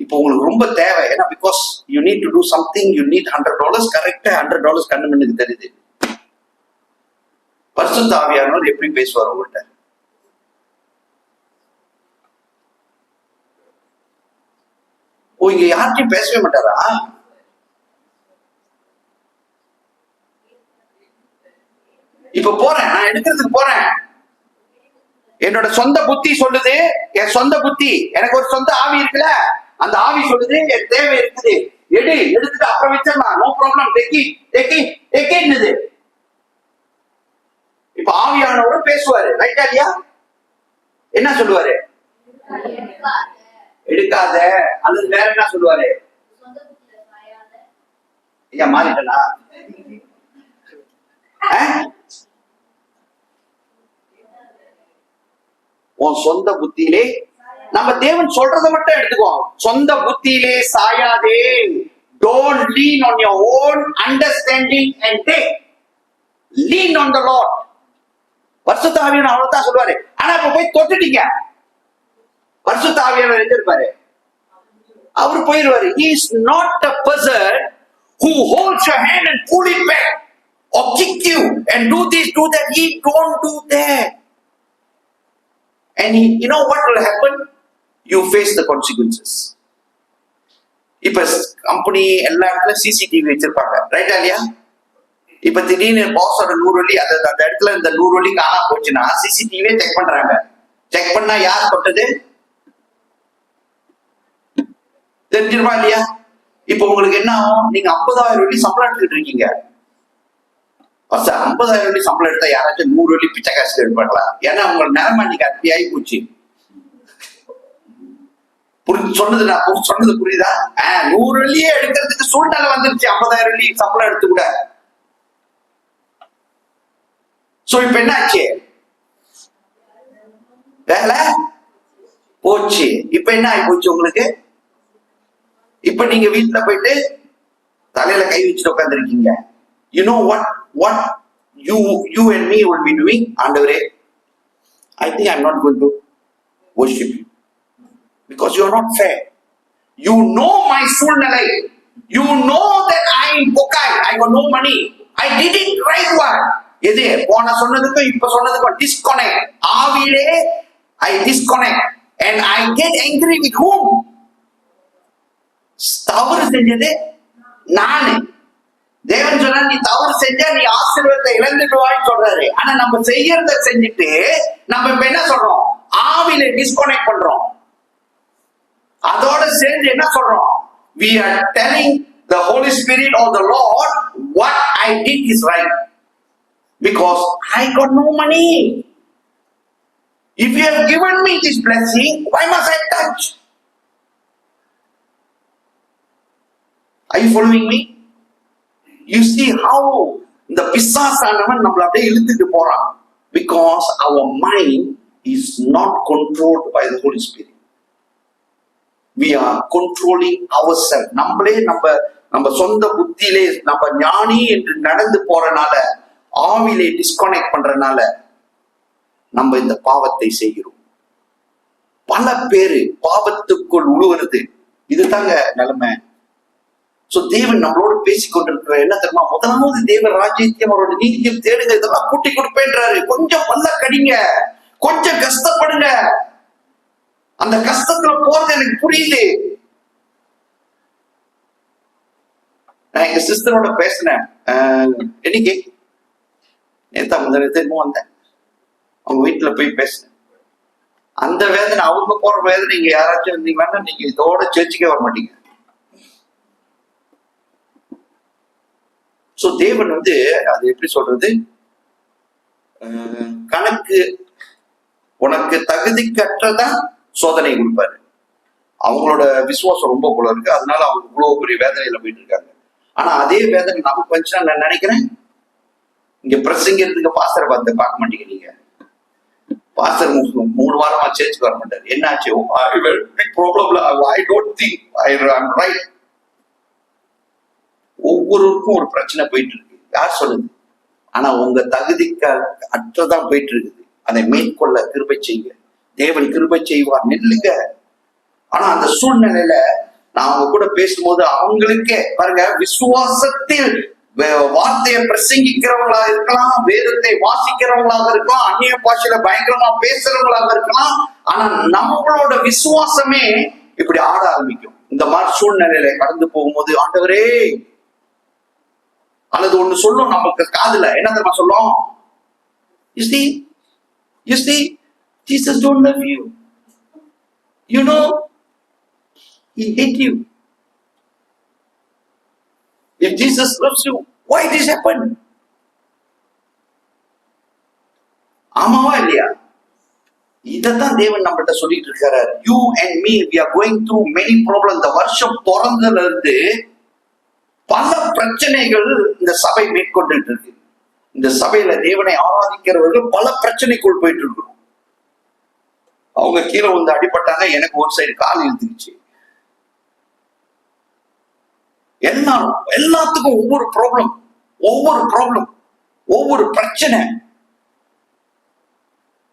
இப்போ உங்களுக்கு ரொம்ப தேவை, ஏன்னா because you need to do something, you need $100. கரெக்டா $100 கண்ணு மண்ணுக்கு தெரியுது. பரிசுத்த ஆவியானவர் எப்படி பேசுவார் உங்கள்கிட்ட? ஓ, இங்க யார்கிட்டயும் பேசவே மாட்டாரா? இப்ப போறேன், நான் எடுக்கிறதுக்கு போறேன், என்னோட சொந்த புத்தி சொல்லுது, என் சொந்த புத்தி, எனக்கு ஒரு சொந்த ஆவி இருக்குல்ல, அந்த ஆவி சொல்லுது என் தேவை இருக்குது, எடுத்துட்டு அப்புறம் வச்சிடலாம், நோ ப்ராப்ளம், டெக்கின்னுது. இப்ப ஆவியானவரும் பேசுவாரு, ரைட்டா இல்லையா? என்ன சொல்லுவாரு? எடுக்காத, அல்லது வேற என்ன சொல்லுவாரு? ஐயா மாறிட்டா? உன் சொந்த புத்தியிலே, நம்ம தேவன் சொல்றதை மட்டும் எடுத்துக்குவோம். சொந்த புத்தியிலே சாயாதே. Don't lean on your own understanding and take. Lean on the Lord. பரிசுத்த ஆவியானவர் அவ்வளவுதான் சொல்லுவாரு. ஆனா இப்ப போய் தொட்டுட்டீங்க, பரிசுத்த ஆவியானவர் எங்க இருப்பாரு? அவர் போயிருவாரு. He is not a person who holds your hand and pull it back or kick you and do this, do that. He don't do that. And you know what will happen? You face the consequences. இப்ப company எல்லா இடத்துல CCTV வச்சிருப்பாங்க, ரைட்டா இல்லையா? இப்ப திடீர்னு பாஸோட 100 வெள்ளி அந்த இடத்துல இந்த 100 வெள்ளி காணாம போச்சுன்னா சிசிடிவியே செக் பண்றாங்க. செக் பண்ணா யார் தொட்டது தெரிஞ்சிருமா இல்லையா? இப்ப உங்களுக்கு என்ன ஆகும்? நீங்க 50,000 வெள்ளி சம்பளம் எடுத்துக்கிட்டு இருக்கீங்க. 50,000 வெள்ளி சம்பளம் எடுத்தா யாராச்சும் 100 வெள்ளி பிச்சை காசு எடுப்பாங்களா? ஏன்னா உங்க நிலைமை நீங்க அப்படி ஆகி போச்சு. சொன்னது புரியுதா? 100 வெள்ளியே எடுக்கிறதுக்கு சூழ்நிலை வந்துருச்சு. 50,000 வெள்ளி சம்பளம் எடுத்து கூட. சோ இப்ப என்ன ஆச்சு? வேலை போச்சு. இப்ப என்ன ஆகி போச்சு உங்களுக்கு? இப்ப நீங்க வீட்டுல போயிட்டு தலையில கை வச்சுட்டு உட்காந்துருக்கீங்க. You know what you and me will be doing? ஆண்டவரே, I think I'm not going to worship you because you are not fair. You know my சூழ்நிலை. You know that I am pokai. I got no money. I did it right one. எது போன சொன்னதுக்கும் இப்ப சொன்னதுக்கும் disconnect. ஆவியிலே I disconnect and I get angry with whom? தவறு செஞ்சது நானு. தேவன் சொன்னா நீ தவறு செஞ்சா நீ ஆசீர்வாதத்தை இழந்துடுவான்னு சொல்றாரு. ஆனா நம்ம செய்யறத செஞ்சுட்டு நம்ம இப்ப என்ன சொல்றோம்? ஆவியில டிஸ்கனெக்ட் பண்றோம். அதோட சேர்ந்து என்ன சொல்றோம்? We are telling the Holy Spirit or the Lord what I did is right because I got no money. If you have given me this blessing, why must I touch? Are you following me? You see how the பிசாசானவன் நம்மள அப்படியே இழுத்துட்டு போறான் because our mind is not controlled by the Holy Spirit. We are controlling ourselves. நம்மளே நம்ம சொந்த புத்தியிலே நம்ம ஞானி என்று நடந்து போறனால ஆவிலே டிஸ்கனெக்ட் பண்றதுனால நம்ம இந்த பாவத்தை செய்கிறோம். பல பேரு பாவத்துக்குள் உழுவுறது. இதுதாங்க நிலைமை. சோ தேவன் நம்மளோட பேசிக்கொண்டிருக்கிற என்ன தெரியுமா? முதலாவது தேவ ராஜ்யத்தையும் அவரோட நீதியும் தேடுங்க, இதெல்லாம் கூட்டி கொடுப்பேன்றாரு. கொஞ்சம் பல்ல கடிங்க, கொஞ்சம் கஷ்டப்படுங்க. அந்த கஷ்டத்துல போறது எனக்கு புரியுது. நான் எங்க சிஸ்டரோட பேசினேன் இன்னைக்கு, நேத்தா முந்தினத்தை வந்தேன், அவங்க வீட்டுல போய் பேசினேன். அந்த வேதனை, அவங்க போற வேதனை நீங்க யாராச்சும் இருந்தீங்கன்னா நீங்க இதோட சேர்ச்சிக்கே வர மாட்டீங்க. சோ தேவன் வந்து அது எப்படி சொல்றது, கணக்கு உனக்கு தகுதிக்கற்றதான் சோதனை கொடுப்பாரு. அவங்களோட விசுவாசம் ரொம்ப போல இருக்கு, அதனால அவங்க இவ்வளவு பெரிய வேதனையில போயிட்டு இருக்காங்க. ஆனா அதே வேதனை நமக்கு வந்துச்சுன்னா நான் நினைக்கிறேன், இங்க பிரசங்கிறதுக்கு பாஸ்டரை பார்க்க மாட்டீங்க. நீங்க பாஸ்டர் 3 வாரமா சேர்ச்சுக்கு வர மாட்டாரு. என்னாச்சு? ஒவ்வொருவருக்கும் ஒரு பிரச்சனை போயிட்டு இருக்கு. யார் சொல்லுது? ஆனா உங்க தகுதிக்கு அற்றதான் போயிட்டு இருக்குது. அதை மேற்கொள்ள கிருபை செய்ய தேவன் கிருபை செய்வார். நில்லுங்க. ஆனா அந்த சூழ்நிலையில நான் அவங்க கூட பேசும்போது அவங்களுக்கே பாருங்க, விசுவாசத்தில் வார்த்தையை பிரசங்கிக்கிறவங்களா இருக்கலாம், வேதத்தை வாசிக்கிறவங்களாக இருக்கலாம், அந்நிய பாஷையில பயங்கரமா பேசுறவங்களாக இருக்கலாம். ஆனா நம்மளோட விசுவாசமே இப்படி ஆட ஆரம்பிக்கும். இந்த மாதிரி சூழ்நிலையில கடந்து போகும்போது, ஆண்டவரே அல்லது ஒண்ணு சொல்லும் நமக்கு காதுல, என்ன தெரியுமா சொல்லும்? You see, Jesus don't love you. You know, he hate you. If Jesus loves you, why this happened? ஆமாவா இல்லையா? இதத்தான் தேவன் நம்மகிட்ட சொல்லிட்டு இருக்காரு. You and me, we are going through many problems. இந்த வருஷம் பிறந்ததுல இருந்து பல பிரச்சனைகள் இந்த சபை மேற்கொண்டு இருக்கு. இந்த சபையில தேவனை ஆராதிக்கிறவர்கள் பல பிரச்சனைக்குள் போயிட்டு இருக்கிறோம். அவங்க கீழே வந்து அடிபட்டாங்க, எனக்கு ஒரு சைடு கால் இழுத்துக்குச்சு. எல்லாத்துக்கும் ஒவ்வொரு ப்ராப்ளம், ஒவ்வொரு பிரச்சனை.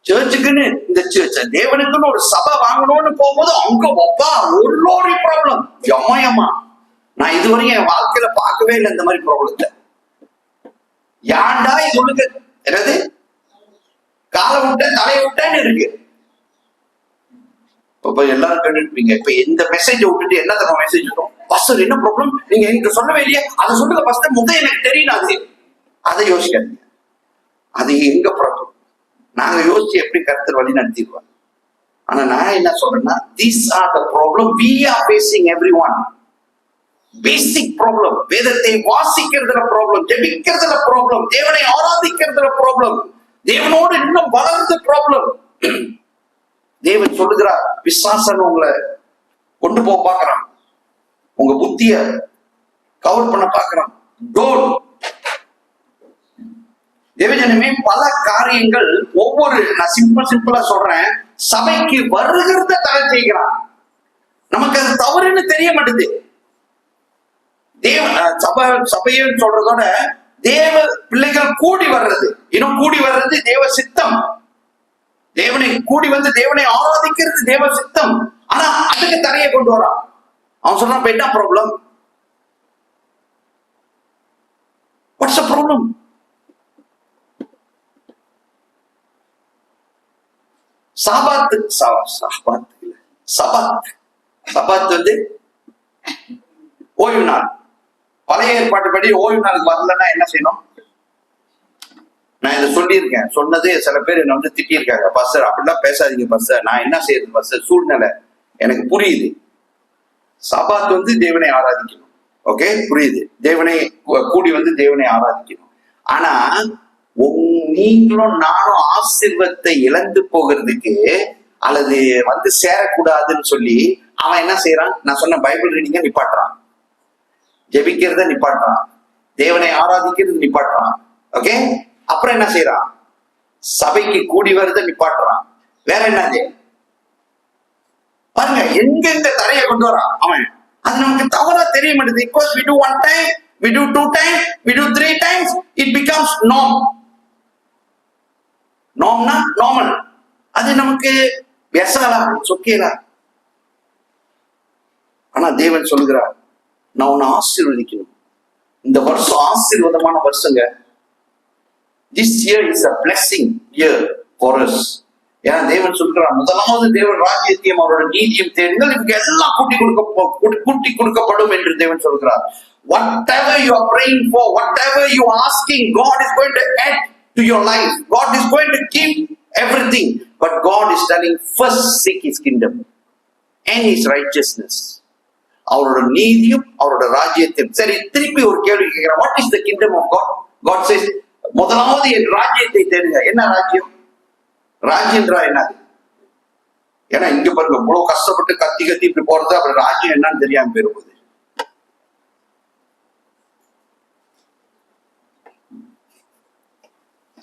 சர்ச்சுக்குன்னு இந்த தேவனுக்குன்னு ஒரு சபை வாங்கணும்னு போகும்போது அவங்க ஒரு லோரி ப்ராப்ளம். எம்மா, நான் இதுவரையும் என் வாழ்க்கையில பார்க்கவே இல்லை இந்த மாதிரி ப்ராப்ளத்தை. யாண்டா இது ஒண்ணுக்கு என்னது காலை விட்டேன் தலையை விட்டேன்னு இருக்கு. இப்ப எல்லாரும் கேட்டுருப்பீங்க, இப்ப எந்த மெசேஜை விட்டுட்டு என்ன தர மெசேஜ் வரும்? பாஸ்டர் என்ன ப்ராப்ளம், நீங்க எனக்கு சொல்லவே இல்லையா, அதை சொல்லுங்க பாஸ்டர், முதல் எனக்கு தெரியல. அதை யோசிக்காதீங்க, அது எங்க ப்ராப்ளம். நாங்க யோசிச்சு எப்படி கருத்து வழி நடத்திடுவோம். ஆனா நான் என்ன சொல்றேன்னா, these are the problem we are facing everyone. Basic problem, வேதத்தை வாசிக்கிறதுல ப்ராப்ளம், ஜெபிக்கிறதுல ப்ராப்ளம், தேவனை ஆராதிக்கிறதுல ப்ராப்ளம், தேவனோடு இன்னும் வளர்ந்த ப்ராப்ளம். தேவன் சொல்லுகிறார், விசுவாசம் உங்களை கொண்டு போக பார்க்கிறான், உங்க புத்திய கவர் பண்ண பார்க்கிறான். டோன்ட். தேவஜனமே, பல காரியங்கள் ஒவ்வொரு, நான் சிம்பிளா சொல்றேன், சபைக்கு வருகிறத தடை செய்கிறான். நமக்கு அது தவறுன்னு தெரிய மாட்டேது. சபையும் சொல்றதோட தேவ பிள்ளைகள் கூடி வர்றது, இன்னும் கூடி வர்றது தேவ சித்தம். தேவனை கூடி வந்து தேவனை ஆராதிக்கிறது தேவ சித்தம். ஆனா அதுக்கு தடையை கொண்டு வரான். அவன் சொன்னா, என்ன problem? What's the problem? Sabbath வந்து ஓய்வு நாள். பழைய ஏற்பாட்டு படி ஓய்வு நாளுக்கு வரலன்னா என்ன செய்யணும்? நான் இதை சொல்லியிருக்கேன். சொன்னது சில பேர் என்ன வந்து திட்டியிருக்காங்க, பாஸ்டர் அப்படிலாம் பேசாதீங்க பாஸ்டர், நான் என்ன செய்யறது பாஸ்டர், சூழ்நிலை எனக்கு புரியுது. சபாத் வந்து தேவனை ஆராதிக்கணும், ஓகே, புரியுது. தேவனை கூடி வந்து தேவனை ஆராதிக்கணும். ஆனா நீங்களும் நானும் ஆசீர்வாதத்தை இழந்து போகிறதுக்கு அல்லது வந்து சேரக்கூடாதுன்னு சொல்லி அவன் என்ன செய்யறான்? நான் சொன்ன பைபிள் ரீடிங்க நிப்பாட்டுறான், ஜெபிக்கிறத நிப்பாட்டுறான், தேவனை ஆராதிக்கிறது நிப்பாட்டுறான். ஓகே, அப்புறம் என்ன செய்யறான்? சபைக்கு கூடி வருத நிப்பாட்டுறான். வேற என்னது பாருங்க, எங்கெங்க தரையை கொண்டு வரான் அவன். அது நமக்கு தவறா தெரிய மாட்டேது. Because we do one time, we do 2 times, we do 3 times, it becomes norm. Normனா normal. அது நமக்கு பேசலாம், இட்ஸ் ஓகேலா. ஆனா தேவன் சொல்லுகிறார், நான் உன்னை ஆசீர்வதிக்கணும். இந்த வருஷம் ஆசீர்வாதமான வருஷங்க. This year is a blessing year for us. ஏன்னா தேவன் சொல்கிறார், முதலாவது தேவன் ராஜ்யத்தையும் அவரோட நீதியும் தேடுங்கள், இவங்க எல்லாம் கூட்டி கொடுக்கப்படும் என்று தேவன் சொல்கிறார். Whatever you are praying for, whatever you are asking, God is going to add to your life. God is going to give everything. But God is telling, first seek His kingdom and His righteousness. அவரோட நீதியும் அவரோட ராஜ்யத்தையும். சரி, திருப்பி ஒரு கேள்வி கேட்கிறேன். What is the kingdom of God? God says, முதலாவது என் ராஜ்யத்தை தேடுங்க. என்ன ராஜ்யம்? ராஜ்யன்றா என்னது? ஏன்னா இங்க பாருங்க, இவ்வளவு கஷ்டப்பட்டு கத்தி இப்படி போறது, அப்புறம் ராஜ்யம் என்னன்னு தெரியாம போயிருப்பது.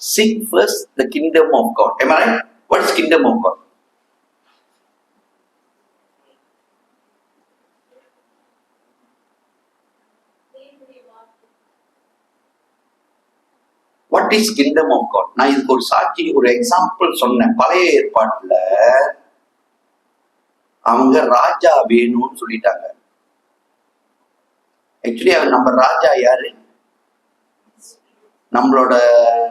Seek first the kingdom of God. Am I right? What is kingdom of God? What is kingdom of God? நான் இதுக்கு ஒரு சாட்சி, ஒரு எக்ஸாம்பிள் சொன்னேன். பழைய ஏற்பாட்டுல அவங்க ராஜா வேணும்னு சொல்லிட்டாங்க. ஆக்சுவலி நம்ம ராஜா யாரு?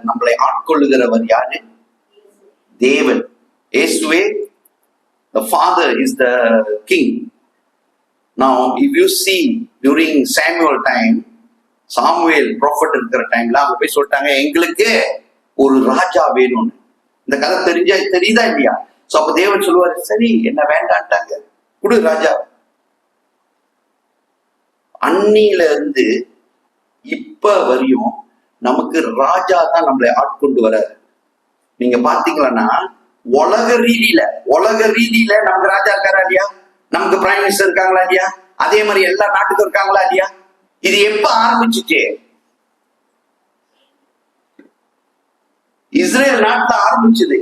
நம்மளை ஆட்கொள்ளுகிறவர் யாரு? தேவன். இயேசுவே, the Father is the king. Now if you see during Samuel time, Samuel prophet இருக்கிற டைம்ல அவங்க போய் சொல்லிட்டாங்க, எங்களுக்கு ஒரு ராஜா வேணும்னு. இந்த கதை தெரியுதா இல்லையா? சோ அப்ப தேவன் சொல்லுவாரு, சரி என்ன வேண்டான்ட்டாங்க, குடு ராஜா. அன்னில இருந்து இப்ப வரையும் நமக்கு ராஜா தான் நம்மளை ஆட்கொண்டு வர. நீங்க பாத்தீங்களா, உலக ரீதியில நமக்கு ராஜா இருக்காரா இல்லையா? நமக்கு பிரைம் மினிஸ்டர் இருக்காங்களா இல்லையா? அதே மாதிரி எல்லா நாட்டுக்கும் இருக்காங்களா இல்லையா? இது எப்ப ஆரம்பிச்சுச்சு? இஸ்ரேல் நாட்டுல ஆரம்பிச்சது.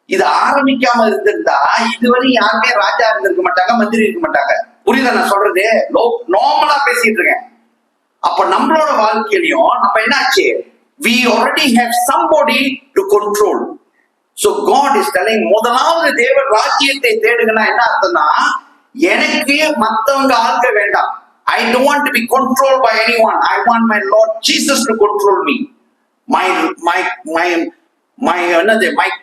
இது ஆரம்பிக்காம இருந்திருந்தா இதுவரை யாருமே ராஜா இருந்திருக்க மாட்டாங்க, மந்திரி இருக்க மாட்டாங்க. புரியுதா நான் சொல்றது? நார்மலா பேசிட்டு இருக்கேன். அப்ப நம்மளோட வாழ்க்கையிலையும் நம்ம என்னாச்சு, we already have somebody to control. So God is telling, முதலாவது தேவன் ராஜ்யத்தை தேடுங்கன்னா என்ன அர்த்தம்னா, எனக்கு மத்தவங்க ஆள்க வேண்டாம். I don't want to be controlled by anyone. I want my Lord Jesus to control me. My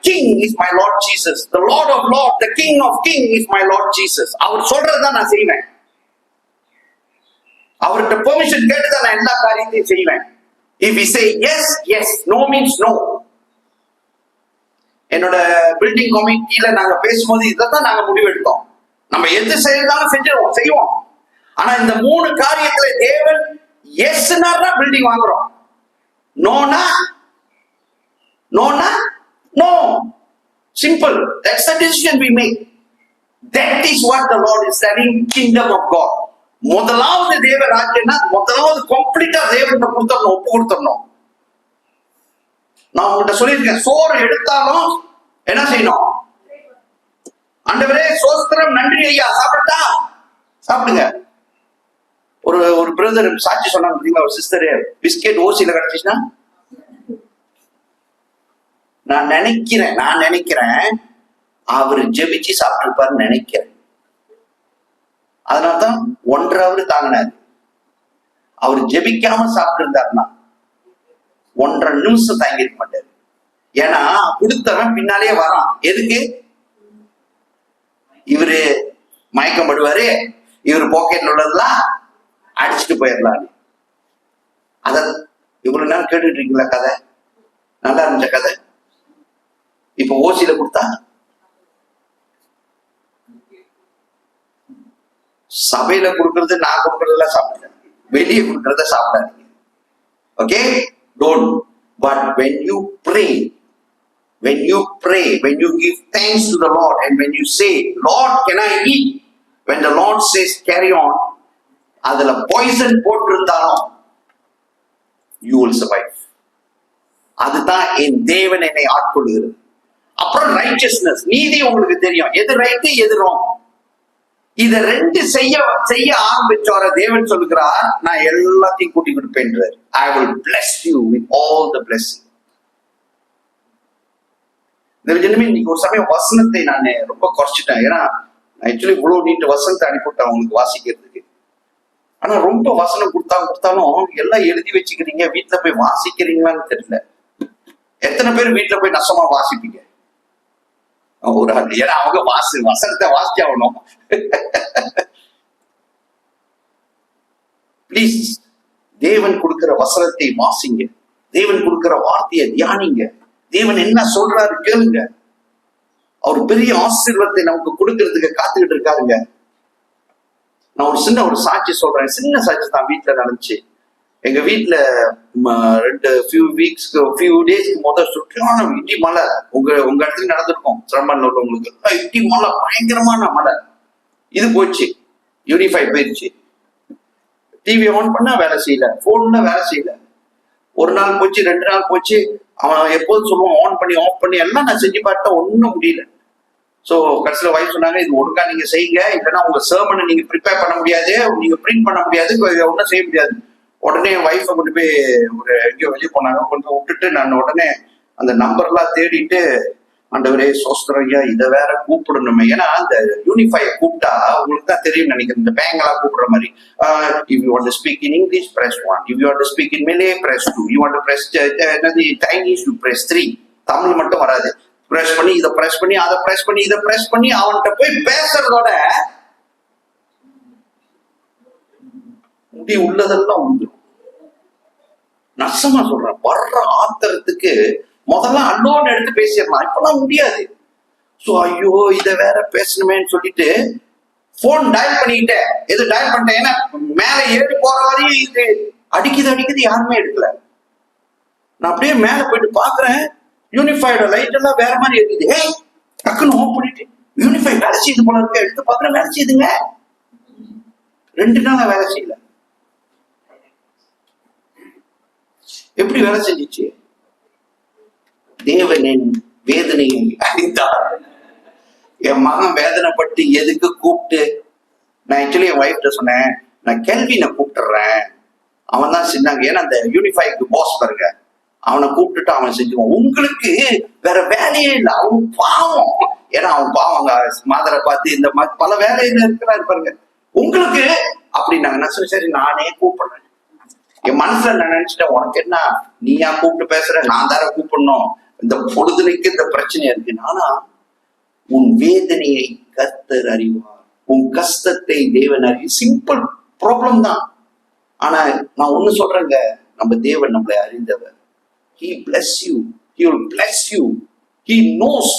king is my Lord Jesus. The Lord of Lords, the King of Kings is my Lord Jesus. அவர் சொல்றதுதான் நான் செய்வேன். அவர்கிட்ட permission கேட்டுதான் நான் எல்லா காரியத்தையும் செய்வேன். If we say yes, yes, no means no. என்னோட பில்டிங் கமிட்டியில நாங்க பேசும்போது இதான் நாங்க முடிவெடுத்தோம். நம்ம எது செய்யறதாலும் செய்வோம். ஆனா இந்த 3 காரியத்துல தேவன் எஸ்னா பில்டிங் வாங்குறோம், நோனா no. Simple. That's the decision we make. That is what the Lord is saying, kingdom of God. முதலாவது தேவ ராஜ்யம்னா முதலாவது கம்ப்ளீட்டா தேவன் கொடுத்துடணும், ஒப்பு கொடுத்துடணும். நான் உங்கள்கிட்ட சொல்லியிருக்கேன், சோறு எடுத்தாலும் என்ன செய்யணும்? ஆண்டவரே சோஸ்திரம், நன்றி ஐயா, சாப்பிடுங்க. ஒரு பிரதர் சாட்சி சொன்னாங்க பாத்தீங்களா, ஒரு சிஸ்டர் பிஸ்கெட் ஓசியில கிடைச்சிச்சுன்னா, நான் நினைக்கிறேன் அவரு ஜெபிச்சு சாப்பிட்டுருப்பாருன்னு நினைக்கிறேன். அதனால்தான் 1.5 hour தாங்கினாரு. அவர் ஜெபிக்காம சாப்பிட்டு இருந்தாருன்னா 1.5 நிமிஷம் தாங்கி இருக்க மாட்டாரு. ஏன்னா கொடுத்தவன் பின்னாலே வரான். எதுக்கு? இவரு மயக்கம் படுவாரு, இவரு பாக்கெட்ல உள்ளதெல்லாம் அடிச்சுட்டு போயிடலாம். அத இவ்வளவு நேரம் கேட்டுட்டு இருக்கீங்களா? கதை நல்லா இருந்த கதை. இப்ப ஓசியில கொடுத்தா சபையில கொடுக்கறது, நான் கொடுக்கறதெல்லாம் சாப்பிடுறேன், வெளியே கொடுக்கறத சாப்பிடாதீங்க. Okay, don't. But when you pray, when you give thanks to the Lord, and when you say, Lord, can I eat? When the Lord says carry on, அதுல பாய்சன் போட்டிருந்தாலும் you will survive. அதுதான் என் தேவன் என்னை ஆட்கொள்கிறது. அப்புறம் righteousness, நீதி. உங்களுக்கு தெரியும் எது ரைட்டு எது ராங். இத ரெண்டு செய்ய செய்ய ஆரம்பிச்சோர தேவன் சொல்லுகிறார், நான் எல்லாத்தையும் கூட்டி கொடுப்பேன்றார். I will bless you with all the blessing. இன்னைக்கு ஒரு சமயம் வசனத்தை நான் ரொம்ப குறைச்சிட்டேன். ஏன்னா ஆக்சுவலி இவ்வளவு நீட்டு வசனத்தை அனுப்பிவிட்டேன் அவங்களுக்கு வாசிக்கிறதுக்கு. ஆனா ரொம்ப வசனம் கொடுத்தாலும் எல்லாம் எழுதி வச்சுக்கிறீங்க, வீட்டுல போய் வாசிக்கிறீங்களான்னு தெரியல. எத்தனை பேர் வீட்டுல போய் நஷ்டமா வாசிப்பீங்க? ஒரு ஆள். ஏன்னா அவங்க வசனத்தை வாசிச்சு ஆகணும். பிளீஸ், தேவன் கொடுக்கிற வசனத்தை வாசிங்க, தேவன் கொடுக்கிற வார்த்தையை தியானிங்க, தேவன் என்ன சொல்றாரு கேளுங்க. அவர் பெரிய ஆசீர்வாதத்தை நமக்கு கொடுக்கறதுக்கு காத்துக்கிட்டு இருக்காருங்க. நான் ஒரு சாட்சி சொல்றேன், சின்ன சாட்சி தான் வீட்டுல நடந்துச்சு. எங்க வீட்டுல ஃபியூ டேஸ்க்கு முதல் சுற்றியான இடி மழை. உங்க இடத்துல நடந்திருக்கும், சிரமம் உள்ளவங்களுக்கு. இடி மழை, பயங்கரமான மழை. இது போச்சு, யூனிஃபை போயிடுச்சு. டிவி ஆன் பண்ணா வேலை செய்யல, போன்ல வேலை செய்யல. ஒரு நாள் போச்சு, 2 நாள் போச்சு. அவன் எப்போதும் சொல்லுவான் ஆன் பண்ணி ஆஃப் பண்ணி எல்லாம் நான் செஞ்சு பார்த்தா ஒன்றும் முடியல. ஸோ கடைசியில் வைஃப் சொன்னாங்க, இது ஒழுங்கா நீங்க செய்யுங்க, இல்லைன்னா உங்க சர்மனை நீங்க ப்ரிப்பேர் பண்ண முடியாது, நீங்க பிரிண்ட் பண்ண முடியாது, ஒன்றும் செய்ய முடியாது. உடனே வைஃபை கொண்டு போய் ஒரு எங்கேயோ வெளியே போனாங்க, கொண்டு போய் விட்டுட்டு நான் உடனே அந்த நம்பர்லாம் தேடிட்டு, ஆண்டவரே சோஸ்திரம் ஐயா, இதை வேற கூப்பிடணுமே. ஏன்னா அந்த யூனிஃபை கூப்பிட்டா உங்களுக்கு தான் தெரியும் நினைக்கிறேன், இந்த பேங்கெல்லாம் கூப்பிடுற மாதிரி. If you want to speak in English press 1, if you want to speak in Malay press 2, you want to press Chinese you press 3. Tamil மட்டும் வராது. பிரஸ் பண்ணி இதை பிரஸ் பண்ணி அதை பிரஸ் பண்ணி இதை பிரஸ் பண்ணி அவன்கிட்ட போய் பேசுறதோட முடி உள்ளதெல்லாம் உண்டுரும். நஷ்டமா சொல்றேன், வர்ற ஆத்திரத்துக்கு முதல்ல அன்னோன்னு எடுத்து பேசிடலாம், இப்பெல்லாம் முடியாது. ஸோ ஐயோ இதை வேற பேசணுமேன்னு சொல்லிட்டு போன் டயல் பண்ணிக்கிட்டேன். எது டயல் பண்ணிட்டேன், ஏன்னா மேல ஏறி போற வரையும் இது அடிக்குது, யாருமே எடுக்கல. நான் அப்படியே மேல போயிட்டு பாக்குறேன், யூனிஃபைட லைட் எல்லாம் வேற மாதிரி இருக்குது. டக்குன்னு ஓன் பண்ணிட்டு யூனிஃபை வேலை செய்யுது போல இருக்க, எடுத்து பாக்குறேன் வேலை செய்யுதுங்க. 2 நாளா வேலை செய்யல. எப்படி வேலை செஞ்சிச்சு? தேவனின் வேதனையை அறிந்தார். என் மகன் வேதனைப்பட்டு எதுக்கு கூப்பிட்டு, நான் ஆக்சுவலி என் ஒய்ஃப்ட சொன்னேன், நான் கெல்வினை கூப்பிட்டுறேன், அவன் தான் சின்னாங்க. ஏன்னா அந்த யூனிஃபைக்கு பாஸ் பாருங்க, அவனை கூப்பிட்டுட்டு அவன் செஞ்சுக்குவான். உங்களுக்கு வேற வேலையே இல்லை, அவன் பாவம். ஏன்னா அவன் பாவம், மாதரை பார்த்து இந்த மாதிரி பல வேலையில இருக்கிறாரு பாருங்க. உங்களுக்கு அப்படின்னாங்க. நான் சரி நானே கூப்பிடுறேன். என் மனசுல நான் நினைச்சிட்டேன், உனக்கு என்ன, நீயா கூப்பிட்டு பேசுற, நான் தார கூப்பிடணும், இந்த பொழுதுனைக்கு இந்த பிரச்சனை இருக்கு. ஆனா உன் வேதனையை கர்த்தர் அறிவார், உன் கஷ்டத்தை தேவன் அறிவார். சிம்பிள் ப்ராப்ளம் தான். ஆனா நான் ஒண்ணு சொல்றேங்க, நம்ம தேவன் நம்மளை அறிந்தவர். He bless you, he will bless you, he knows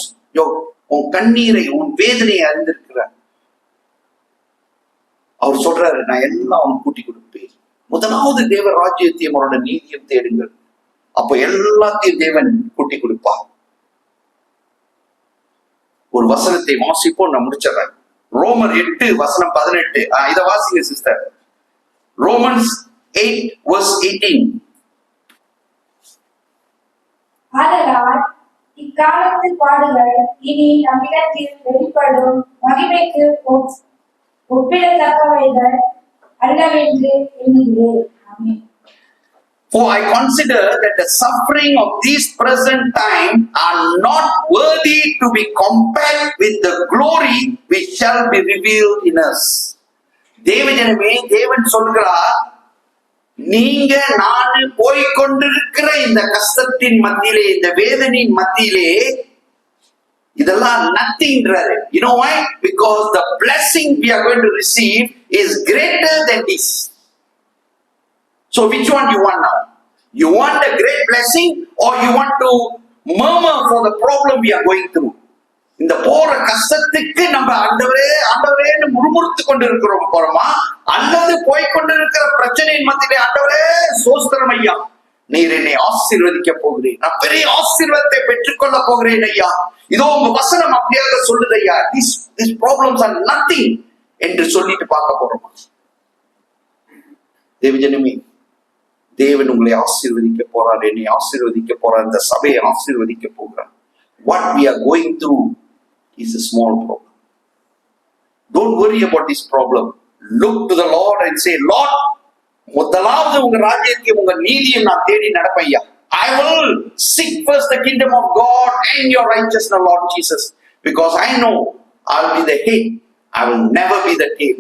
உன் கண்ணீரை, உன் வேதனையை அறிந்திருக்கிறார். அவர் சொல்றாரு, நான் எல்லாம் அவன் கூட்டி கொடுப்பேன். முதலாவது தேவ ராஜ்யத்தையும் அவரோட நீதியும் தேடுங்கள், அப்ப எல்லாத்தையும் தேவன் கூட்டி கொடுப்பார். ஒரு வசனத்தை வாசிப்போம், நான் முடிச்சிடறேன். ரோமர் 8:18. இத வாசிங்க சிஸ்டர். ரோமன்ஸ் 8:18. ஆதலால் இக்காலத்து பாடுகள் இனி நம்மிடத்தில் வெளிப்படும் மகிமைக்கு ஒப்பிடத்தக்கவைகள் அல்லவென்று எண்ணுகிறேன். ஆமென். For I consider that the suffering of this present time are not worthy to be compared with the glory which shall be revealed in us. தேவஜனமே, தேவன் சொல்கிறார், நீங்க நான் போய்கொண்டிருக்கிற இந்த கஷ்டத்தின் மத்தியிலே, இந்த வேதனையின் மத்தியிலே, இதெல்லாம் நத்திங்கிறாரு. You know why? Because the blessing we are going to receive is greater than this. So which one you want now? You want a great blessing or you want to murmur for the problem we are going through? இந்த போற கஷ்டத்துக்கு நம்ம ஆண்டவரேன்னு முறுமுறுத்து கொண்டு இருக்கிறோம் போறோமா, அல்லது போய்கொண்டிருக்கிற பிரச்சனையின் மத்தியிலே, ஆண்டவரே சோஸ்திரம் ஐயா, நீர் என்னை ஆசீர்வதிக்க போகிறேன், நான் பெரிய ஆசீர்வாதத்தை பெற்றுக்கொள்ள போகிறேன் ஐயா, இதோ உங்க வசனம் அப்படியாக சொல்லுது ஐயா, these problems are nothing என்று சொல்லிட்டு பார்க்க போறோமா? தேவஜனமே, தேவன் உங்களை ஆசீர்வதிக்க போறார், என்னை ஆசீர்வதிக்க போறார், இந்த சபையை ஆசீர்வதிக்க போகிறார். What we are going through is a small problem. Don't worry about this problem. Look to the Lord and say, Lord, முதலாவது உங்க ராஜ்யத்தையும் உங்க நீதியும் நான் தேடி நடப்பேன் ஐயா. I will seek first the kingdom of God and your righteousness, Lord Jesus, because I know I will be the head, I will never be the tail.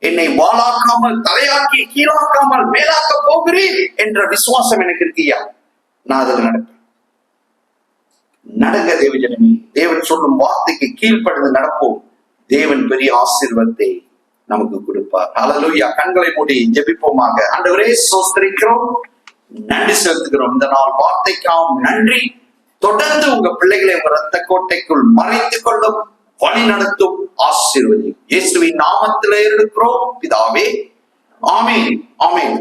என்னை வாளாக்காமல் தலையாக்கி கீழாக்காமல் மேலாக்க போகிறேன் என்ற விசுவாசம் எனக்கு இருக்கியா. நான் அதில் நடப்பேன். நடங்க தேவஜனமே, தேவன் சொல்லும் வார்த்தைக்கு கீழ்ப்படுது நடப்போம். தேவன் பெரிய ஆசீர்வாதத்தை நமக்கு கொடுப்பார். ஹல்லேலூயா. கண்களை மூடி ஜெபிப்போமாக. ஆண்டவரே ஸ்தோத்திரிக்கிறோம், நன்றி செலுத்துகிறோம். இந்த நாள் வார்த்தைக்காம் நன்றி. தொடர்ந்து உங்க பிள்ளைகளை உங்க ரத்த கோட்டைக்குள் மறைத்துக் கொள்ளும், வழி நடத்தும், ஆசீர்வதியும். இயேசுவின் நாமத்திலே இருக்கிறோம் பிதாவே. ஆமென், ஆமென்.